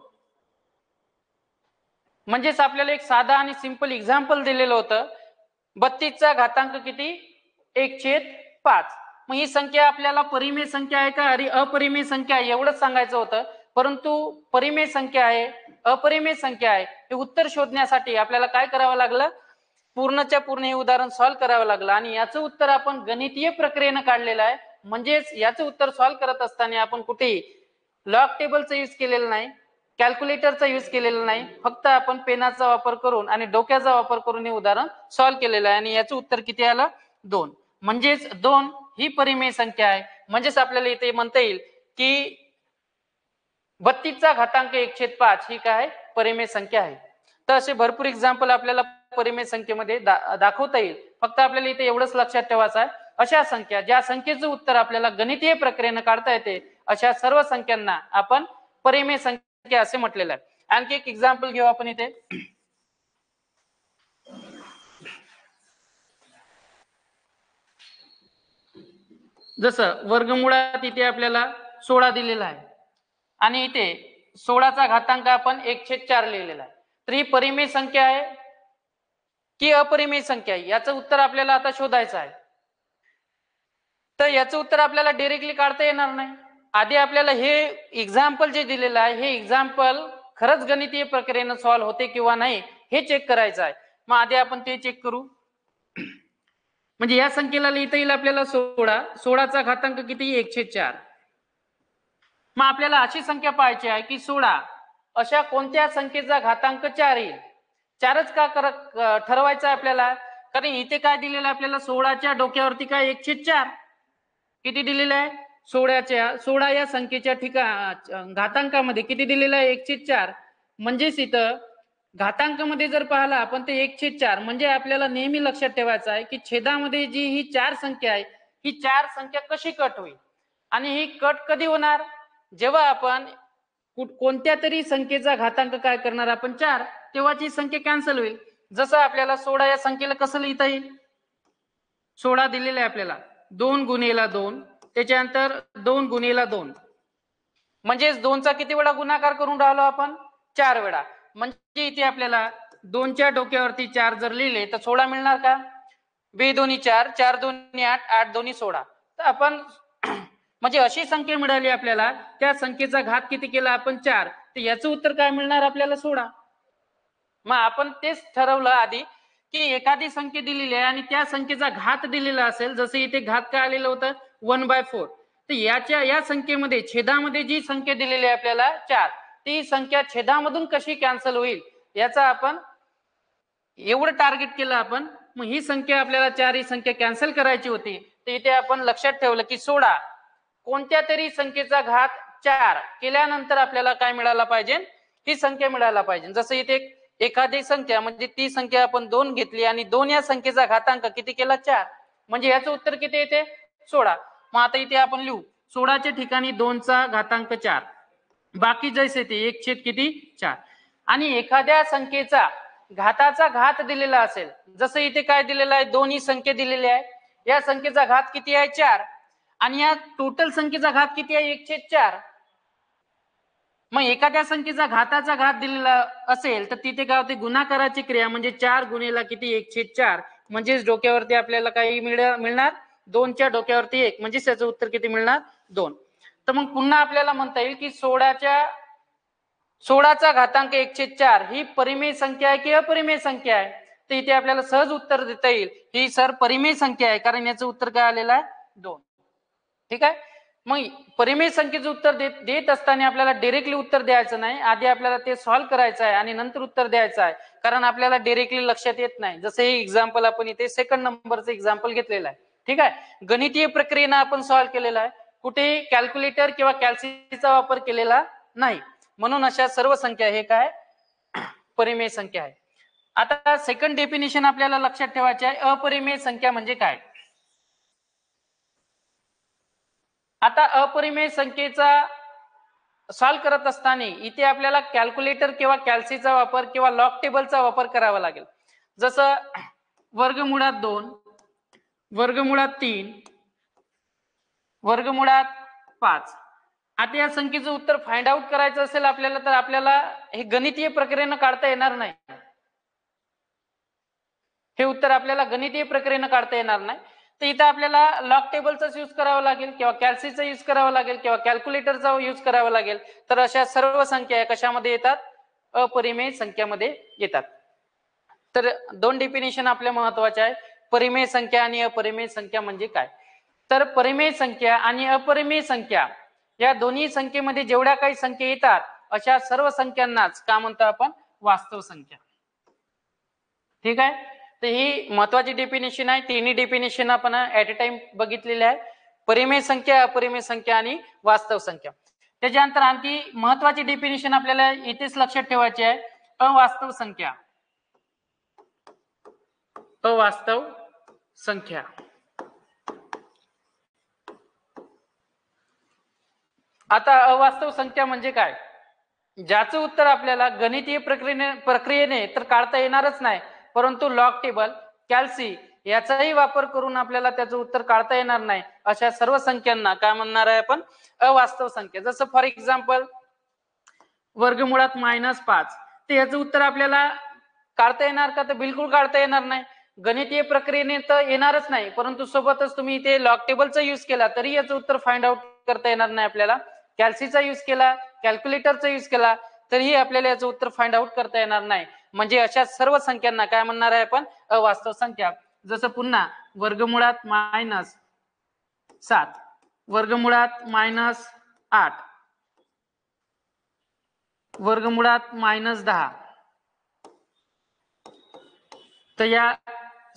म्हणजेच आपल्याला एक साधा आणि सिंपल एक्झाम्पल दिलेलं होतं. 32चा घातांक किती? 1/5. मग ही संख्या आपल्याला परिमेय संख्या आहे का अपरिमेय संख्या आहे एवढंच सांगायचं होतं. परंतु परिमेय संख्या आहे अपरिमेय संख्या आहे हे उत्तर शोधण्यासाठी आपल्याला काय करावं लागलं? पूर्णच्या पूर्ण हे उदाहरण सॉल्व्ह करावं लागलं आणि याचं उत्तर आपण गणितीय प्रक्रियेने काढलेलं आहे. म्हणजेच याचं उत्तर सॉल्व्ह करत असताना आपण कुठेही लॉग टेबलचा यूज केलेला नाही, कॅल्क्युलेटरचा यूज केलेला नाही, फक्त आपण पेनाचा वापर करून आणि डोक्याचा वापर करून हे उदाहरण सॉल्व्ह केलेलं आहे आणि याचं उत्तर किती आलं? 2. म्हणजेच 2 ही परिमेय संख्या आहे. म्हणजेच आपल्याला इथे म्हणता येईल की 32चा घातांक 1/5 ही काय? परिमेय संख्या आहे. तर असे भरपूर एक्झाम्पल आपल्याला परिमेय संख्येमध्ये दाखवता येईल. फक्त आपल्याला इथे एवढंच लक्षात ठेवायचं आहे अशा संख्या ज्या संख्येचं उत्तर आपल्याला गणितीय प्रक्रियेने काढता येते अशा सर्व संख्यांना आपण परिमेय संख्या असे म्हटलेलं आहे. आणखी एक एक्झाम्पल घेऊ आपण इथे. जसं वर्गमुळात इथे आपल्याला 16 दिलेला आहे आणि इथे 16चा घातांक आपण 1/4 लिहिलेला आहे. तर ही परिमेय संख्या आहे की अपरिमेय संख्या आहे याचं उत्तर आपल्याला आता शोधायचं आहे. तर याचं उत्तर आपल्याला डायरेक्टली काढता येणार नाही. आधी आपल्याला हे एक्झाम्पल जे दिलेलं आहे हे एक्झाम्पल खरंच गणितीय प्रक्रियेने सॉल्व्ह होते किंवा नाही हे चेक करायचं आहे. मग आधी आपण ते चेक करू. म्हणजे या संख्येला लिहिता येईल आपल्याला 16. 16चा घातांक किती? 1/4. मग आपल्याला अशी संख्या पाहायची आहे की 16 अशा कोणत्या संख्येचा घातांक 4 येईल? 4च का ठरवायचं आपल्याला? कारण इथे काय दिलेलं आहे आपल्याला? 16च्या डोक्यावरती काय? 1/4. किती दिलेलं आहे? 16 या संख्येच्या घातांकामध्ये किती दिलेलं आहे? 1/4. म्हणजेच इथं घातांकामध्ये जर पाहिला आपण ते 1/4 म्हणजे आपल्याला नेहमी लक्षात ठेवायचं आहे की छेदामध्ये जी ही 4 संख्या आहे ही 4 संख्या कशी कट होईल आणि ही कट कधी होणार? जेव्हा आपण कोणत्या तरी संख्येचा घातांक काय करणार? आपण 4 तेव्हाची संख्या कॅन्सल होईल. जसं आपल्याला 16 या संख्येला कसं लिहिता येईल? 16 दिलेलं आहे आपल्याला, 2 गुणिले 2, त्याच्यानंतर 2 गुणिले 2, म्हणजेच 2चा किती वेळा गुणाकार करून राहिलो आपण? 4 वेळा. म्हणजे इथे आपल्याला 2च्या डोक्यावरती 4 जर लिहिले तर 16 मिळणार का? 2 दोन्ही 4, 4 दोन्ही 8, 8 दोन्ही 16. तर आपण म्हणजे अशी संख्या मिळाली आपल्याला, त्या संख्येचा घात किती केला आपण? 4. तर याचं उत्तर काय मिळणार आपल्याला? 16. मग आपण तेच ठरवलं आधी की एखादी संख्या दिलेली आहे आणि त्या संख्येचा घात दिलेला असेल, जसं इथे घात काय आलेलं होतं? 1/4. तर या संख्येमध्ये छेदामध्ये जी संख्या दिलेली आहे आपल्याला 4, ती संख्या छेदामधून कशी कॅन्सल होईल याचा आपण एवढं टार्गेट केलं आपण. मग ही संख्या आपल्याला 4 ही संख्या कॅन्सल करायची होती. तर इथे आपण लक्षात ठेवलं की 16 कोणत्या तरी संख्येचा घात 4 केल्यानंतर आपल्याला काय मिळाला पाहिजे? ही संख्या मिळायला पाहिजे. जसं इथे एखादी संख्या म्हणजे ती संख्या आपण 2 घेतली आणि 2 या संख्येचा घातांक किती केला? 4. म्हणजे याचं उत्तर किती येते? 16. मग आता इथे आपण लिहू 16च्या ठिकाणी 2चा घातांक 4, बाकी जैसे ते 1 किती? 4. आणि एखाद्या संख्येचा घाताचा घात दिलेला असेल, जसं इथे काय दिलेलं आहे? 2 ही संख्या दिलेली आहे. या संख्येचा घात किती आहे? 4. आणि या टोटल संख्येचा घात किती आहे? 1/4. मग एखाद्या संख्येचा घाताचा घात दिलेला असेल तर तिथे काय होते? गुणाकाराची क्रिया म्हणजे 4 गुणिले किती? 1/4. म्हणजेच डोक्यावरती आपल्याला काही मिळणार? 2च्या डोक्यावरती 1, म्हणजे त्याचं उत्तर किती मिळणार? 2. तर मग पुन्हा आपल्याला म्हणता येईल की 16चा घातांक 1/4 ही परिमेय संख्या आहे की अपरिमेय संख्या आहे? तर इथे आपल्याला सहज उत्तर देता येईल ही सर परिमेय संख्या आहे, कारण याचं उत्तर काय आलेलं आहे? 2. ठीक आहे. मग परिमेय संख्येचं उत्तर देत असताना आपल्याला डायरेक्टली उत्तर द्यायचं नाही, आधी आपल्याला ते सॉल्व्ह करायचं आहे आणि नंतर उत्तर द्यायचं आहे, कारण आपल्याला डायरेक्टली लक्षात येत नाही. जसं हे एक्झाम्पल आपण इथे सेकंड नंबरचं एक्झाम्पल घेतलेलं आहे. ठीक आहे. गणितीय प्रक्रियेनं आपण सॉल्व्ह केलेला आहे, कुठे कॅल्क्युलेटर किंवा कॅल्सीचा वापर केलेला नाही. म्हणून अशा सर्व संख्या हे काय? परिमेय संख्या आहे. आता सेकंड डेफिनेशन आपल्याला लक्षात ठेवायचे आहे, अपरिमेय संख्या म्हणजे काय? आता अपरिमेय संख्येचा सॉल्व्ह करत असताना इथे आपल्याला कॅल्क्युलेटर किंवा कॅल्सीचा वापर किंवा लॉग टेबलचा वापर करावा लागेल. जसं वर्गमुळात 2, वर्गमुळात 3, वर्गमुळात 5. आता या संख्येचं उत्तर फाइंड आउट करायचं असेल आपल्याला, तर आपल्याला हे गणितीय प्रक्रियेनं काढता येणार नाही. हे उत्तर आपल्याला गणितीय प्रक्रियेनं काढता येणार नाही. तर इथं आपल्याला लॉग टेबलचाच यूज करावा लागेल किंवा कॅल्सीचा यूज करावा लागेल किंवा कॅल्क्युलेटरचा यूज करावा लागेल. तर अशा सर्व संख्या कशामध्ये येतात? अपरिमेय संख्यामध्ये येतात. तर 2 डेफिनेशन आपल्या महत्वाचे आहे, परिमेय संख्या आणि अपरिमेय संख्या म्हणजे काय? तर परिमेय संख्या आणि अपरिमेय संख्या या दोन्ही संख्येमध्ये जेवढ्या काही संख्या येतात अशा सर्व संख्यांनाच काय म्हणतो आपण? वास्तव संख्या. ठीक आहे. तर ही महत्वाची डेफिनेशन आहे. तिन्ही डेफिनेशन आपण ऍट अ टाइम बघितलेले आहे, परिमेय संख्या, अपरिमेय संख्या आणि वास्तव संख्या. त्याच्यानंतर आणखी महत्वाची डेफिनेशन आपल्याला इथेच लक्षात ठेवायची आहे, अवास्तव संख्या. अवास्तव संख्या. आता अवास्तव संख्या म्हणजे काय? ज्याचं उत्तर आपल्याला गणितीय प्रक्रियेने तर काढता येणारच नाही, परंतु लॉग टेबल, कॅल्सी याचाही वापर करून आपल्याला त्याचं उत्तर काढता येणार नाही, अशा सर्व संख्यांना काय म्हणणार आहे आपण? अवास्तव संख्या. जसं फॉर एक्झाम्पल वर्गमुळात -5, तर याचं उत्तर आपल्याला काढता येणार का? तर बिलकुल काढता येणार नाही. गणितीय प्रक्रियेने तर येणारच नाही, परंतु सोबतच तुम्ही इथे लॉग टेबलचा यूज केला तरी याचं उत्तर फाइंड आउट करता येणार नाही आपल्याला. कॅल्सीचा यूज केला, कॅल्क्युलेटरचा यूज केला तरीही आपल्याला याचं उत्तर फाइंड आउट करता येणार नाही. म्हणजे अशा सर्व संख्यांना काय म्हणणार आहे आपण? अवास्तव संख्या. जसं पुन्हा वर्गमुळात -7, वर्गमुळात -8, वर्गमुळात -10. तर या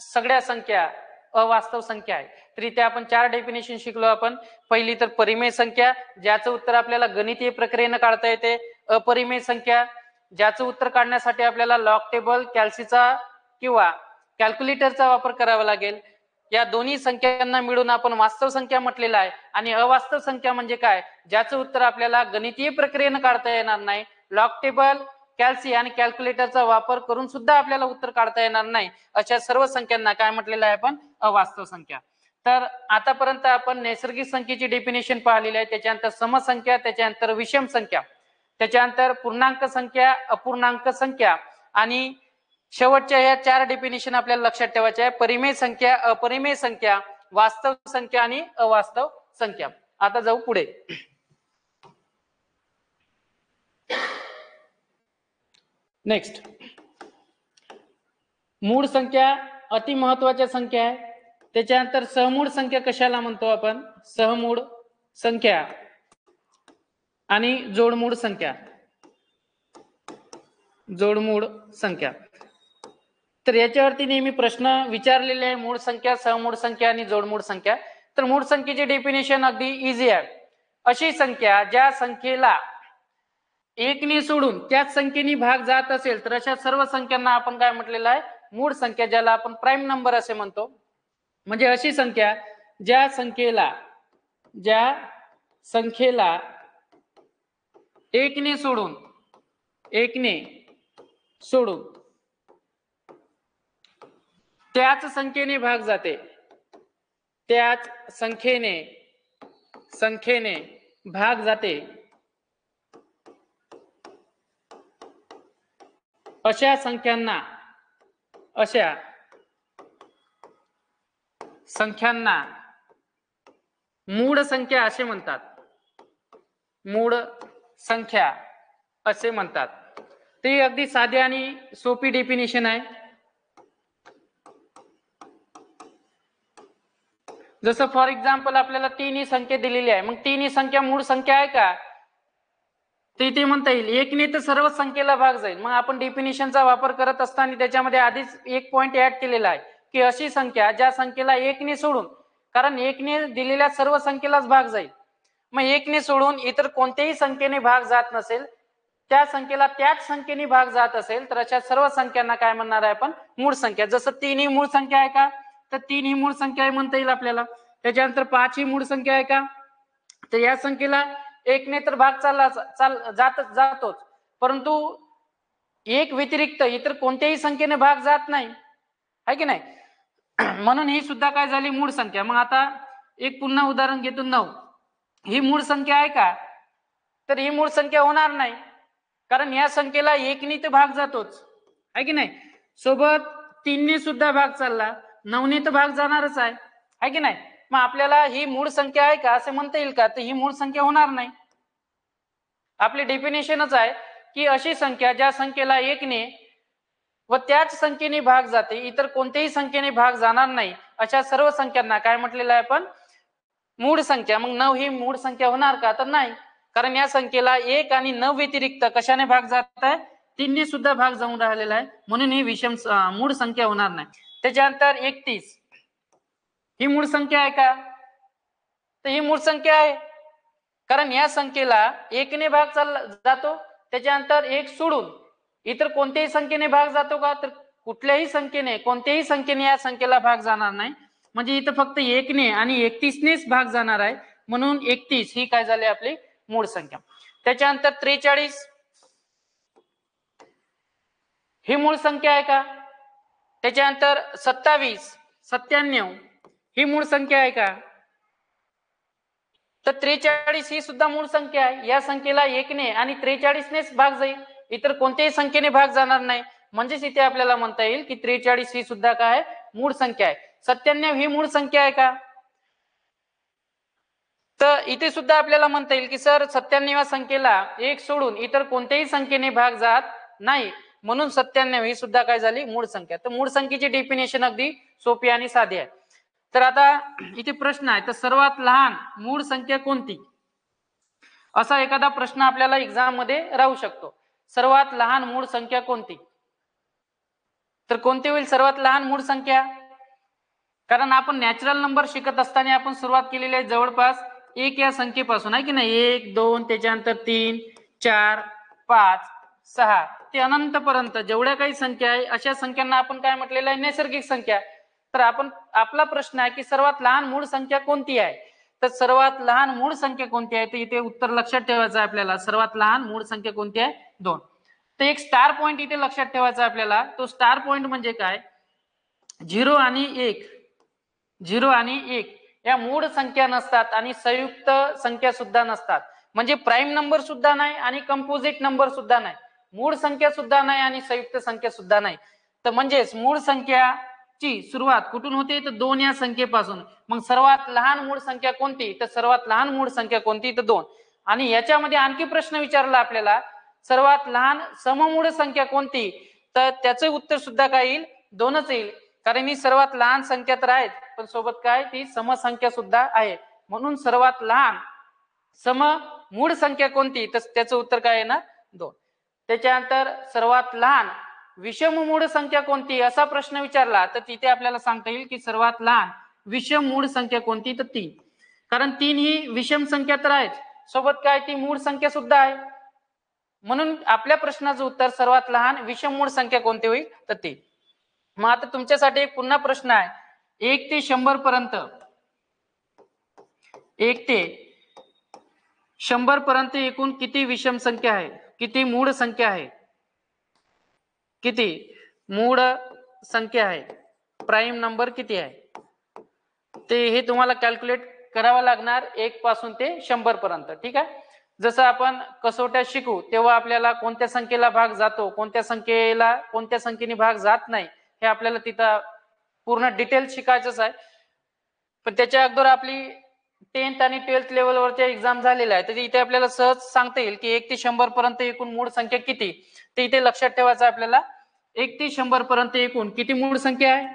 सगळ्या संख्या अवास्तव संख्या आहे. तर इथे आपण 4 डेफिनेशन शिकलो आपण. पहिली तर परिमेय संख्या, ज्याचं उत्तर आपल्याला गणितीय प्रक्रियेने काढता येते. अपरिमेय संख्या, ज्याचं उत्तर काढण्यासाठी आपल्याला लॉग टेबल, कॅल्सीचा किंवा कॅल्क्युलेटरचा वापर करावा लागेल. या दोन्ही संख्यांना मिळून आपण वास्तव संख्या म्हटलेला आहे. आणि अवास्तव संख्या म्हणजे काय? ज्याचं उत्तर आपल्याला गणितीय प्रक्रियेने काढता येणार नाही, लॉग टेबल कॅल्सी आणि कॅल्क्युलेटरचा वापर करून सुद्धा आपल्याला उत्तर काढता येणार नाही अशा सर्व संख्यांना काय म्हटलेलं आहे आपण अवास्तव संख्या. तर आतापर्यंत आपण नैसर्गिक संख्येची डेफिनेशन पाहिलेली आहे, त्याच्यानंतर समसंख्या, त्याच्यानंतर विषम संख्या, त्याच्यानंतर पूर्णांक संख्या, अपूर्णांक संख्या आणि शेवटच्या या 4 डेफिनेशन आपल्याला लक्षात ठेवायच्या आहे, परिमेय संख्या, अपरिमेय संख्या, वास्तव संख्या आणि अवास्तव संख्या. आता जाऊ पुढे. नेक्स्ट, मूळ संख्या अति महत्वाच्या संख्या आहे. त्याच्यानंतर सहमूळ संख्या कशाला म्हणतो आपण, सहमूळ संख्या आणि जोडमूळ संख्या, जोडमूळ संख्या. तर याच्यावरती नेहमी प्रश्न विचारलेले आहे, मूळ संख्या, सहमूळ संख्या आणि जोडमूळ संख्या. तर मूळ संख्येची डेफिनेशन अगदी इझी आहे. अशी संख्या ज्या संख्येला एकने सोडून त्याच संख्येने भाग जात असेल तर अशा सर्व संख्यांना आपण काय म्हटलेलं आहे, मूळ संख्या, ज्याला आपण प्राईम नंबर असे म्हणतो. म्हणजे अशी संख्या ज्या संख्येला एकने सोडून त्याच संख्येने भाग जाते, त्याच संख्येने भाग जाते अशा संख्यांना मूळ संख्या असे म्हणतात, मूळ संख्या असे म्हणतात. ती अगदी साधी आणि सोपी डेफिनेशन आहे. जसं फॉर एक्झाम्पल आपल्याला 3 ही संख्या दिलेली आहे, मग 3 ही संख्या मूळ संख्या आहे का, ते म्हणता येईल. एकने तर सर्व संख्येला भाग जाईल. मग आपण डेफिनेशनचा वापर करत असताना त्याच्यामध्ये आधीच एक पॉइंट ऍड केलेला आहे की अशी संख्या ज्या संख्येला एकने सोडून, कारण एकने दिलेल्या सर्व संख्येलाच भाग जाईल, मग एकने सोडून इतर कोणत्याही संख्येने भाग जात नसेल, त्या संख्येला त्याच संख्येने भाग जात असेल तर अशा सर्व संख्यांना काय म्हणणार आहे आपण, मूळ संख्या. जसं 3 ही मूळ संख्या आहे का, तर 3 ही मूळ संख्या आहे म्हणता येईल आपल्याला. त्याच्यानंतर 5 ही मूळ संख्या आहे का, तर या संख्येला एकने तर भाग जातोच, परंतु एक व्यतिरिक्त इतर कोणत्याही संख्येने भाग जात नाही, आहे की नाही. म्हणून ही सुद्धा काय झाली, मूळ संख्या. मग आता एक पुन्हा उदाहरण घेतो, 9 ही मूळ संख्या आहे का, तर ही मूळ संख्या होणार नाही, कारण या संख्येला एकने तर भाग जातोच, आहे की नाही. सोबत 3 ने सुद्धा भाग चालला, 9 ने तर भाग जाणारच आहे की नाही. मग आपल्याला ही मूळ संख्या आहे का असे म्हणता येईल का, तर ही मूळ संख्या होणार नाही. आपली डेफिनेशनच आहे की अशी संख्या ज्या संख्येला एकने व त्याच संख्येने भाग जाते, इतर कोणत्याही संख्येने भाग जाणार नाही, अशा सर्व संख्यांना काय म्हटलेलं आहे आपण, मूळ संख्या. मग 9 ही मूळ संख्या होणार का, तर नाही, कारण या संख्येला 1 आणि 9 व्यतिरिक्त कशाने भाग जात आहे, 3 ने सुद्धा भाग जाऊन राहिलेला आहे, म्हणून ही विषम मूळ संख्या होणार नाही. त्याच्यानंतर 31 ही मूळ संख्या आहे का, तर ही मूळ संख्या आहे, कारण या संख्येला 1 ने भाग जातो, त्याच्यानंतर 1 सोडून इतर कोणत्याही संख्येने भाग जातो का, तर कुठल्याही संख्येने, कोणत्याही संख्येने या संख्येला भाग जाणार नाही. म्हणजे इथं फक्त 1 ने आणि 31 नेच भाग जाणार आहे, म्हणून 31 ही काय झाली आपली मूळ संख्या. त्याच्यानंतर 43 ही मूळ संख्या आहे का, त्याच्यानंतर 27, 97 ही मूळ संख्या आहे का, तर 43 ही सुद्धा मूळ संख्या आहे. या संख्येला 1 ने आणि 43 नेच भाग जाईल, इतर कोणत्याही संख्येने भाग जाणार नाही, म्हणजेच इथे आपल्याला म्हणता येईल की 43 ही सुद्धा काय मूळ संख्या आहे. 97 ही मूळ संख्या आहे का, तर इथे सुद्धा आपल्याला म्हणता येईल की सर 97व्या संख्येला 1 सोडून इतर कोणत्याही संख्येने भाग जात नाही, म्हणून 97 ही सुद्धा काय झाली मूळ संख्या. तर मूळ संख्येची डेफिनेशन अगदी सोपी आणि साधी आहे. तर आता इथे प्रश्न आहे, तर सर्वात लहान मूळ संख्या कोणती, असा एखादा प्रश्न आपल्याला एक्झाम मध्ये राहू शकतो. सर्वात लहान मूळ संख्या कोणती, तर कोणती होईल सर्वात लहान मूळ संख्या, कारण आपण नॅचरल नंबर शिकत असताना आपण सुरुवात केलेली आहे जवळपास 1 या संख्येपासून, आहे की नाही. 1, 2, त्याच्यानंतर 3, 4, 5, 6 ते अनंत पर्यंत जेवढ्या काही संख्या आहे अशा संख्यांना आपण काय म्हटलेलं आहे, नैसर्गिक संख्या. तर आपला प्रश्न आहे की सर्वात लहान मूळ संख्या कोणती आहे, तर सर्वात लहान मूळ संख्या कोणती आहे, तर इथे उत्तर लक्षात ठेवायचं आहे आपल्याला. सर्वात लहान मूळ संख्या कोणती आहे, 2. तर एक स्टार पॉइंट इथे लक्षात ठेवायचा आपल्याला. तो स्टार पॉइंट म्हणजे काय, 0 आणि 1, 0 आणि 1 या मूळ संख्या नसतात आणि संयुक्त संख्या सुद्धा नसतात. म्हणजे प्राईम नंबर सुद्धा नाही आणि कंपोजिट नंबर सुद्धा नाही, मूळ संख्या सुद्धा नाही आणि संयुक्त संख्या सुद्धा नाही. तर म्हणजेच मूळ संख्याची सुरुवात कुठून होते, तर 2 या संख्येपासून. मग सर्वात लहान मूळ संख्या कोणती, तर सर्वात लहान मूळ संख्या कोणती, तर 2. आणि याच्यामध्ये आणखी प्रश्न विचारला आपल्याला, सर्वात लहान सममूळ संख्या कोणती, तर त्याचे उत्तर सुद्धा काय येईल, 2च येईल. कारण ही सर्वात लहान संख्या तर आहे, पण सोबत काय, ती समसंख्या सुद्धा आहे. म्हणून सर्वात लहान सम मूळ संख्या कोणती, तर त्याचं उत्तर काय येणार, 2. त्याच्यानंतर सर्वात लहान विषम मूळ संख्या कोणती असा प्रश्न विचारला, तर तिथे आपल्याला सांगता येईल की सर्वात लहान विषम मूळ संख्या कोणती, तर 3. कारण 3 ही विषम संख्या तर आहेच, सोबत काय, ती मूळ संख्या सुद्धा आहे. म्हणून आपल्या प्रश्नाचं उत्तर सर्वात लहान विषम मूळ संख्या कोणती होईल, तर 3. मग आता तुमच्यासाठी एक पुन्हा प्रश्न आहे, 1 ते 100 पर्यंत, 1 ते 100 पर्यंत एकूण किती विषम संख्या आहे, किती मूळ संख्या आहे, किती मूळ संख्या आहे, प्राईम नंबर किती आहे, ते हे तुम्हाला कॅल्क्युलेट करावं लागणार 1 पासून ते 100 पर्यंत. ठीक आहे. जसं आपण कसोट्या शिकू तेव्हा आपल्याला कोणत्या संख्येला भाग जातो, कोणत्या संख्येने भाग जात नाही, हे आपल्याला तिथं पूर्ण डिटेल शिकायचंच आहे. पण त्याच्या अगोदर आपली 10th आणि 12th लेवलवरच्या एक्झाम झालेल्या आहे, तर इथे आपल्याला सहज सांगता येईल की 1 ते 100 पर्यंत एकूण मूळ संख्या किती. ते इथे लक्षात ठेवायचं आपल्याला, 1 ते 100 पर्यंत एकूण किती मूळ संख्या आहे,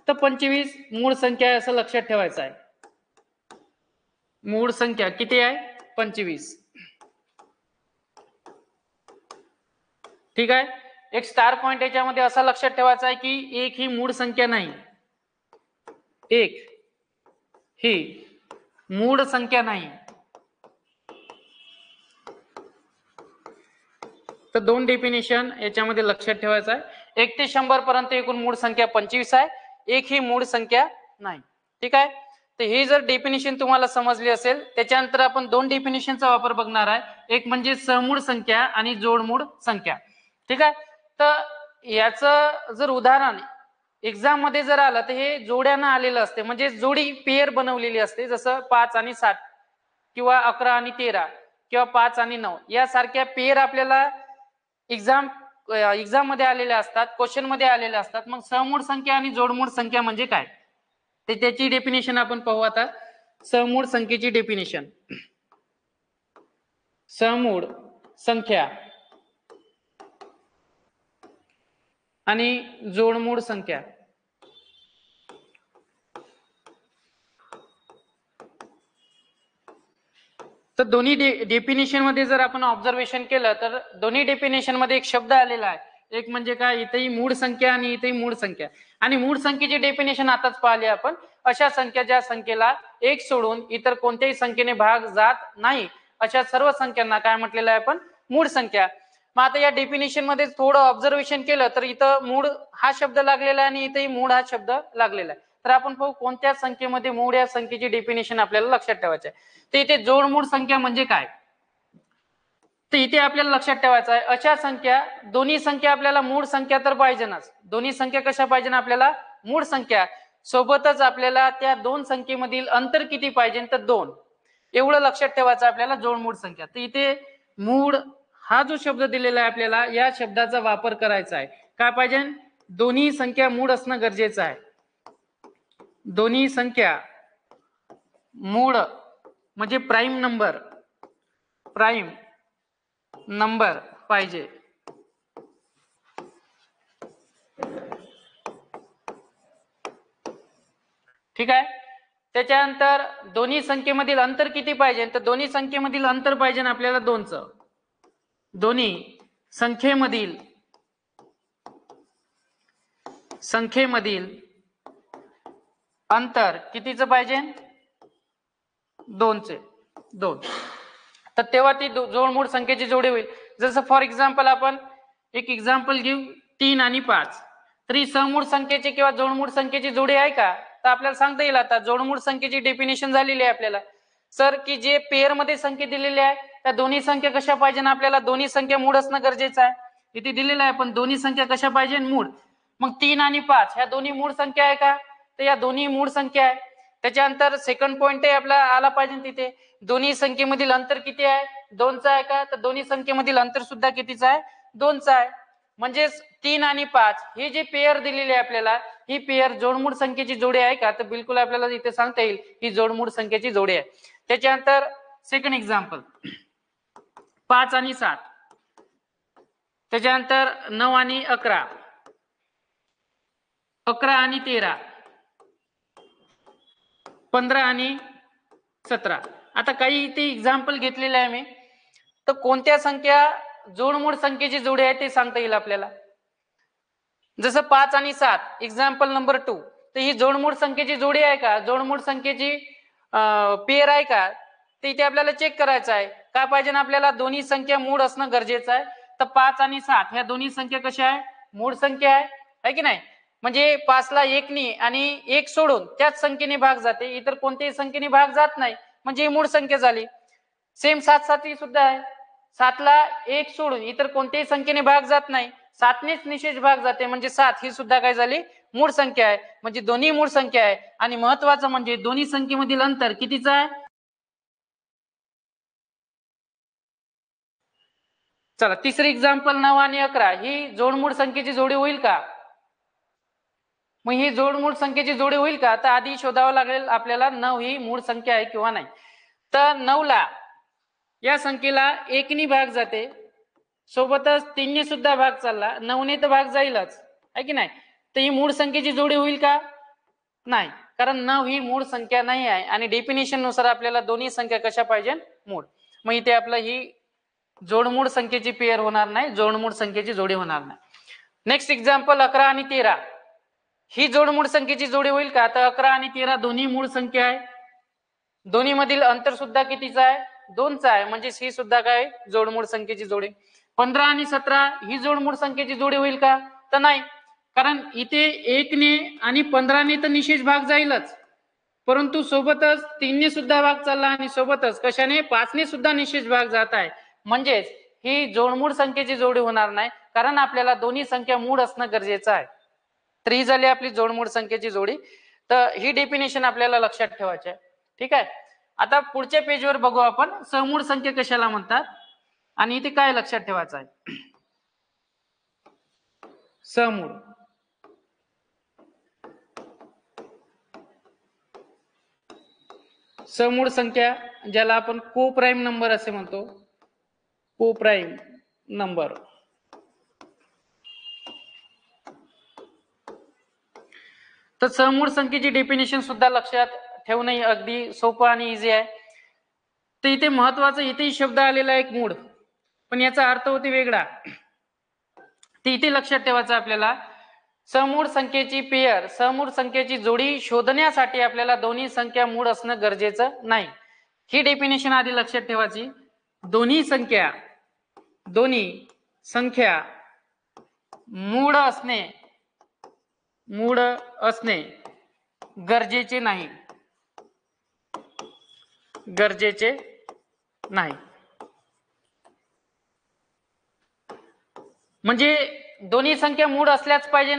तर 25 मूळ संख्या आहे असं लक्षात ठेवायचं आहे. मूळ संख्या किती आहे, 25. ठीक आहे. एक स्टार पॉइंट याच्यामध्ये असा लक्षात ठेवायचा आहे की 1 ही मूळ संख्या नाही, 1 ही मूळ संख्या नाही. तर 2 डेफिनेशन याच्यामध्ये लक्षात ठेवायचं आहे. 1 ते 100 पर्यंत एकूण मूळ संख्या 25 आहे, 1 ही मूळ संख्या नाही. ठीक आहे. तर ही जर डेफिनेशन तुम्हाला समजली असेल, त्याच्यानंतर आपण 2 डेफिनेशनचा वापर बघणार आहे. एक म्हणजे समूळ संख्या आणि जोडमूळ संख्या. ठीक आहे. तर याचं जर उदाहरण एक्झाम मध्ये जर आलं तर हे जोड्यानं आलेलं असते, म्हणजे जोडी पेअर बनवलेली असते. जसं 5 आणि 7 किंवा 11 आणि 13 किंवा 5 आणि 9 यासारख्या पेअर आपल्याला एक्झाम मध्ये आलेल्या असतात, क्वेश्चन मध्ये आलेल्या असतात. मग समूळ संख्या आणि जोडमूळ संख्या म्हणजे काय, ते त्याची डेफिनेशन आपण पाहू आता. समूळ संख्येची डेफिनेशन, समूळ संख्या आणि जोडमूळ संख्या. तर दोन्ही डेफिनेशन मध्ये जर आपण ऑब्झर्वेशन केलं तर दोन्ही डेफिनेशन मध्ये एक शब्द आलेला आहे. एक म्हणजे काय, इथेही मूळ संख्या आणि इथेही मूळ संख्या. आणि मूळ संख्येची डेफिनेशन आताच पाहिली आपण, अशा संख्या ज्या संख्येला 1 सोडून इतर कोणत्याही संख्येने भाग जात नाही, अशा सर्व संख्यांना काय म्हटलेलं आहे आपण, मूळ संख्या. मग आता या डेफिनेशन मध्ये थोडं ऑब्झर्वेशन केलं तर इथं मूळ हा शब्द लागलेला आहे आणि इथेही मूळ हा शब्द लागलेला आहे. तर आपण पाहू कोणत्या संख्येमध्ये मूळ या संख्येची डेफिनेशन आपल्याला लक्षात ठेवायचं आहे. तर इथे जोडमूळ संख्या म्हणजे काय, तर इथे आपल्याला लक्षात ठेवायचं आहे, अशा संख्या, दोन्ही संख्या आपल्याला मूळ संख्या तर पाहिजेच, दोन्ही संख्या कशा पाहिजे, आपल्याला मूळ संख्या सोबतच आपल्याला त्या दोन संख्येमधील अंतर किती पाहिजे, तर 2. एवढं लक्षात ठेवायचं आपल्याला जोडमूळ संख्या. तर इथे मूळ हा जो शब्द दिलेला आहे आपल्याला, या शब्दाचा वापर करायचा आहे. काय पाहिजे, दोन्ही संख्या मूळ असणं गरजेचं आहे. दोन्ही संख्या मूळ म्हणजे प्राईम नंबर पाहिजे. ठीक आहे. त्याच्यानंतर दोन्ही संख्येमधील अंतर किती पाहिजे, तर दोन्ही संख्येमधील अंतर पाहिजे आपल्याला 2चं. दोन्ही संख्येमधील अंतर कितीचं पाहिजे, 2चे 2. तर तेव्हा ती जोडमूळ संख्येची जोडी होईल. जसं फॉर एक्झाम्पल आपण एक एक्झाम्पल घेऊ, 3 आणि 5. तर ही समूळ संख्येची किंवा जोडमूळ संख्येची जोडी आहे का, तर आपल्याला सांगता येईल. आता जोडमूळ संख्येची डेफिनेशन झालेली आहे आपल्याला, सर की जे पेअर मध्ये संख्या दिलेली आहे ह्या दोन्ही संख्या कशा पाहिजे ना, आपल्याला दोन्ही संख्या मूळ असणं गरजेचं आहे. इथे दिलेलं आहे, पण दोन्ही संख्या कशा पाहिजे मूळ. मग 3 आणि 5 ह्या दोन्ही मूळ संख्या आहे का, तर या दोन्ही मूळ संख्या आहे. त्याच्यानंतर सेकंड पॉइंट आपला आला पाहिजे तिथे, दोन्ही संख्येमधील अंतर किती आहे, 2चा आहे का, तर दोन्ही संख्येमधील अंतर सुद्धा कितीचा आहे, 2चा आहे. म्हणजेच 3 आणि 5 हे जे पेयर दिलेली आहे आपल्याला, ही पेयर जोडमूळ संख्येची जोडी आहे का, तर बिलकुल आपल्याला इथे सांगता येईल ही जोडमूळ संख्येची जोडी आहे. त्याच्यानंतर सेकंड एक्झाम्पल 5 आणि 7, त्याच्यानंतर 9 आणि 11, 11 आणि 13, 15 आणि 17. आता काही इथे एक्झाम्पल घेतलेले आहे मी, तर कोणत्या संख्या जोडमूळ संख्येची जोडी आहे ते सांगता येईल आपल्याला. जसं 5 आणि 7 एक्झाम्पल नंबर 2, तर ही जोडमूळ संख्येची जोडी आहे का, जोडमूळ संख्येची पेयर आहे का, तर इथे आपल्याला चेक करायचं आहे. काय पाहिजे ना आपल्याला, दोन्ही संख्या मूळ असणं गरजेचं आहे. तर 5 आणि 7 ह्या दोन्ही संख्या कशा आहे, मूळ संख्या आहे की नाही. म्हणजे 5 ला 1 नी आणि 1 सोडून त्याच संख्येने भाग जाते, इतर कोणत्याही संख्येने भाग जात नाही, म्हणजे ही मूळ संख्या झाली. सेम 7 साठी सुद्धा आहे, 7 ला 1 सोडून इतर कोणत्याही संख्येने भाग जात नाही, 7 नेच निशेष भाग जाते, म्हणजे 7 ही सुद्धा काय झाली, मूळ संख्या आहे. म्हणजे दोन्ही मूळ संख्या आहे. आणि महत्वाचं म्हणजे दोन्ही संख्येमधील अंतर कितीचं आहे. चला तिसरी एक्झाम्पल 9 आणि 11, ही जोडमूळ संख्येची जोडी होईल का. मग ही जोडमूळ संख्येची जोडी होईल का, तर आधी शोधावं लागेल आपल्याला 9 ही मूळ संख्या आहे किंवा नाही. तर 9 ला या संख्येला 1 नी भाग जाते, सोबतच 3 ने सुद्धा भाग चालला, 9 ने तर भाग जाईलच, आहे की नाही. तर ही मूळ संख्येची जोडी होईल का, नाही, कारण 9 ही मूळ संख्या नाही आहे. आणि डेफिनेशन नुसार आपल्याला दोन्ही संख्या कशा पाहिजे, मूळ. मग इथे आपलं ही जोडमूळ संख्येची पेयर होणार नाही, जोडमूळ संख्येची जोडी होणार नाही. नेक्स्ट एक्झाम्पल 11 आणि 13, ही जोडमूळ संख्येची जोडी होईल का, तर 11 आणि 13 दोन्ही मूळ संख्या आहे, दोन्ही मधील अंतर सुद्धा कितीचा आहे, 2चा आहे, म्हणजे ही सुद्धा काय जोडमूळ संख्येची जोडी. 15 आणि 17 ही जोडमूळ संख्येची जोडी होईल का, तर नाही, कारण इथे 1 ने आणि 15 ने तर निशेष भाग जाईलच, परंतु सोबतच 3 ने सुद्धा भाग चालला आणि सोबतच कशाने 5 ने सुद्धा निशेष भाग जात आहे. म्हणजेच ही जोडमूळ संख्येची जोडी होणार नाही, कारण आपल्याला दोन्ही संख्या मूळ असणं गरजेचं आहे. तर ही झाली आपली जोडमूळ संख्येची जोडी. तर ही डेफिनेशन आपल्याला लक्षात ठेवायची आहे. ठीक आहे. आता पुढच्या पेजवर बघू आपण समूळ संख्या कशाला म्हणतात आणि इथे काय लक्षात ठेवायचं आहे. समूळ समूळ संख्या ज्याला आपण कोप्राईम नंबर असे म्हणतो, कोप्राईम नंबर. तर समूळ संख्येची डेफिनेशन सुद्धा लक्षात ठेवणं अगदी सोपं आणि इझी आहे. तर इथे महत्वाचं इथेही शब्द आलेला एक मूळ, पण याचा अर्थ होते वेगळा. ते इथे लक्षात ठेवायचं आपल्याला, समूळ संख्येची पेयर, समूळ संख्येची जोडी शोधण्यासाठी आपल्याला दोन्ही संख्या मूळ असणं गरजेचं नाही. ही डेफिनेशन आधी लक्षात ठेवायची. दोन्ही संख्या मूळ असणे गरजेचे नाही, गरजेचे नाही. म्हणजे दोन्ही संख्या मूळ असल्याच पाहिजे,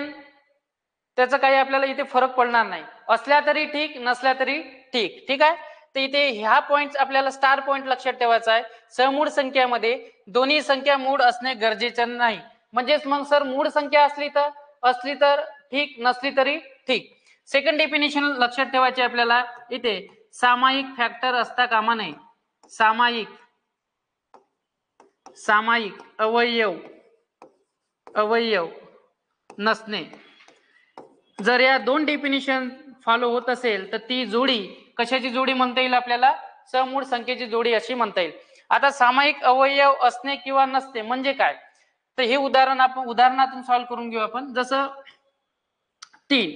त्याचा काही आपल्याला इथे फरक पडणार नाही. असल्या तरी ठीक, नसल्या तरी ठीक. ठीक आहे. तर इथे ह्या पॉइंट आपल्याला स्टार पॉइंट लक्षात ठेवायचा आहे. समूळ संख्यामध्ये दोन्ही संख्या मूळ असणे गरजेचे नाही. म्हणजेच मग सर मूळ संख्या असली तर ठीक, नसली तरी ठीक. सेकंड डेफिनेशन लक्षात ठेवायचे आपल्याला, इथे सामायिक फॅक्टर असता कामा नये. सामायिक अवयव नसणे. जर या दोन डेफिनेशन फॉलो होत असेल तर ती जोडी कशाची जोडी म्हणता येईल आपल्याला, समूळ संख्येची जोडी अशी म्हणता येईल. आता सामायिक अवयव असणे किंवा नसणे म्हणजे काय, तर हे उदाहरण आपण उदाहरणातून सॉल्व्ह करून घेऊ आपण. जसं 3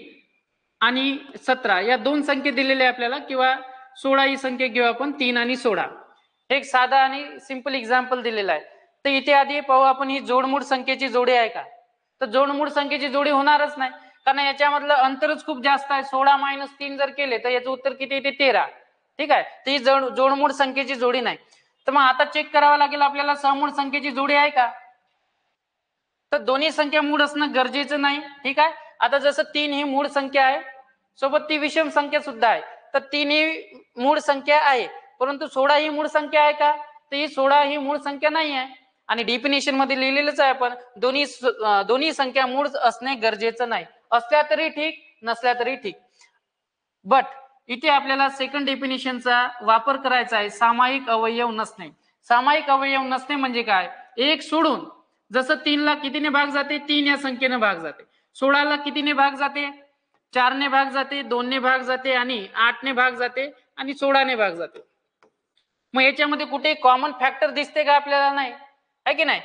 आणि 17 या दोन संख्या दिलेल्या आपल्याला, किंवा 16 ही संख्या घेऊ आपण, 3 आणि 16. एक साधा आणि सिंपल एक्झाम्पल दिलेला आहे. तर इथे आधी पाहू आपण ही जोडमूळ संख्येची जोडी आहे का, तर जोडमूळ संख्येची जोडी होणारच नाही, कारण याच्यामधलं अंतरच खूप जास्त आहे. 16 - 3 जर केले तर याचं उत्तर किती येते, 13. ठीक आहे. तर ही जोडमूळ संख्येची जोडी नाही. तर मग आता चेक करावं लागेल आपल्याला समूळ संख्येची जोडी आहे का. तर दोन्ही संख्या मूळ असणं गरजेचं नाही. ठीक आहे. आता जसं 3 ही मूळ संख्या आहे, सोबत ती विषम संख्या सुद्धा आहे, तर 3 ही मूळ संख्या आहे, परंतु 16 ही मूळ संख्या आहे का, तर ही 16 ही मूळ संख्या नाही आहे. आणि डिफिनेशन मध्ये लिहिलेलंच आहे आपण, दोन्ही संख्या मूळ असणे गरजेचं नाही. असल्या तरी ठीक, नसल्या तरी ठीक. बट इथे आपल्याला सेकंड डेफिनेशनचा वापर करायचा आहे, सामायिक अवयव नसणे. सामायिक अवयव नसणे म्हणजे काय, एक सोडून जसं 3 ला कितीने भाग जाते, 3 या संख्येने भाग जाते. 16 ला कितीने भाग जाते, 4 ने भाग जाते, 2 ने भाग जाते, आणि 8 ने भाग जाते, आणि 16 ने भाग जाते. मग याच्यामध्ये कुठे कॉमन फॅक्टर दिसते का आपल्याला, नाही आहे की नाही.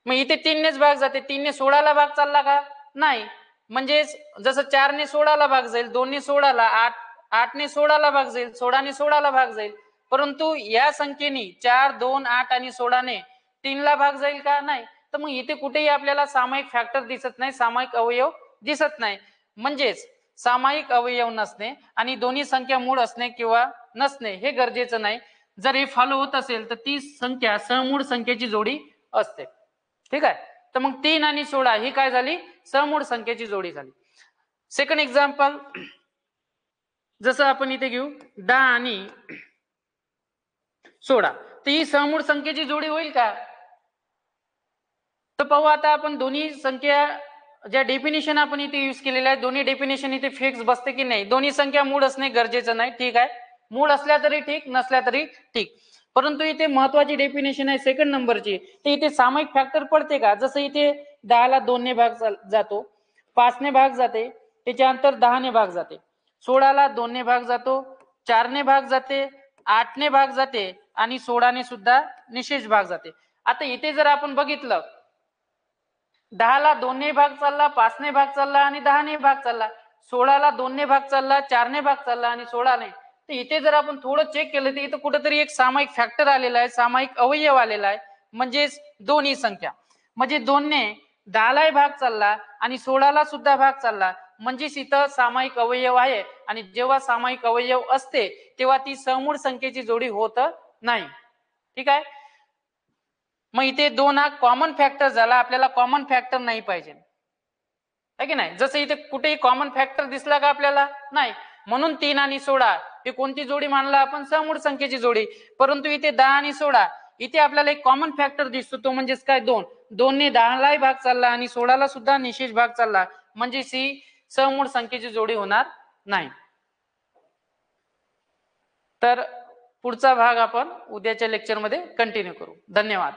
मग इथे 3 नेच भाग जाते, 3 ने 16 ला भाग चालला का, नाही. म्हणजे जसं 4 ने 16 ला भाग जाईल, 2 ने 16 ला, 8 ने 16 ला भाग जाईल, 16 ने 16 ला भाग जाईल. परंतु या संख्येने 4, 2, 8 आणि 16 ने 3 ला भाग जाईल का, नाही. तर मग इथे कुठेही आपल्याला सामायिक फॅक्टर दिसत नाही, सामायिक अवयव दिसत नाही. म्हणजेच सामायिक अवयव नसणे आणि दोन्ही संख्या मूळ असणे किंवा नसणे हे गरजेचं नाही. जर हे फॉलो होत असेल तर ती संख्या समूळ संख्येची जोडी असते. ठीक आहे. तर मग 3 आणि 16 ही काय झाली, समूळ संख्येची जोडी झाली. सेकंड एक्झाम्पल जसं आपण इथे घेऊ 10 आणि 16, तर ही समूळ संख्येची जोडी होईल का. तर पाहू आता आपण दोन्ही संख्या ज्या डेफिनेशन आपण इथे यूज केलेल्या आहे, दोन्ही डेफिनेशन इथे फिक्स बसते की नाही. दोन्ही संख्या मूळ असणे गरजेचं नाही. ठीक आहे. मूळ असल्या तरी ठीक, नसल्या तरी ठीक. परंतु इथे महत्वाची डेफिनेशन आहे सेकंड नंबरची, तर इथे सामायिक फॅक्टर पडते का. जसं इथे 10 ला 2 ने भाग जातो, 5 ने भाग जाते, त्याच्यानंतर 10 ने भाग जाते, 16 ला 2 ने भाग जातो, 4 ने भाग जाते, 8 ने भाग जाते, आणि 16 ने सुद्धा निशेष भाग जाते. आता इथे जर आपण बघितलं 10 ला 2 ने भाग चालला, 5 ने भाग चालला, आणि 10 ने भाग चालला, 16 ला 2 ने भाग चालला, 4 ने भाग चालला, आणि 16 ने. तर इथे जर आपण थोडं चेक केलं तर इथं कुठेतरी एक सामायिक फॅक्टर आलेला आहे, सामायिक अवयव आलेला आहे, म्हणजेच दोन्ही संख्या. म्हणजे 2 ने 10 ला भाग चालला आणि 16 ला सुद्धा भाग चालला, म्हणजेच इथं सामायिक अवयव आहे. आणि जेव्हा सामायिक अवयव असते तेव्हा ती समूळ संख्येची जोडी होत नाही. ठीक आहे. मग इथे 2 हा कॉमन फॅक्टर झाला, आपल्याला कॉमन फॅक्टर नाही पाहिजे आहे की नाही. जसं इथे कुठेही कॉमन फॅक्टर दिसला का आपल्याला, नाही. म्हणून 3 आणि 16 हे कोणती जोडी मानला आपण, समूळ संख्येची जोडी. परंतु इथे 10 आणि 16 इथे आपल्याला एक कॉमन फॅक्टर दिसतो, तो म्हणजेच काय, 2 ने 10 ला भाग चालला आणि 16 ला सुद्धा निशेष भाग चालला, म्हणजे ही समूळ संख्येची जोडी होणार नाही. तर पुढचा भाग आपण उद्याच्या लेक्चरमध्ये कंटिन्यू करू. धन्यवाद.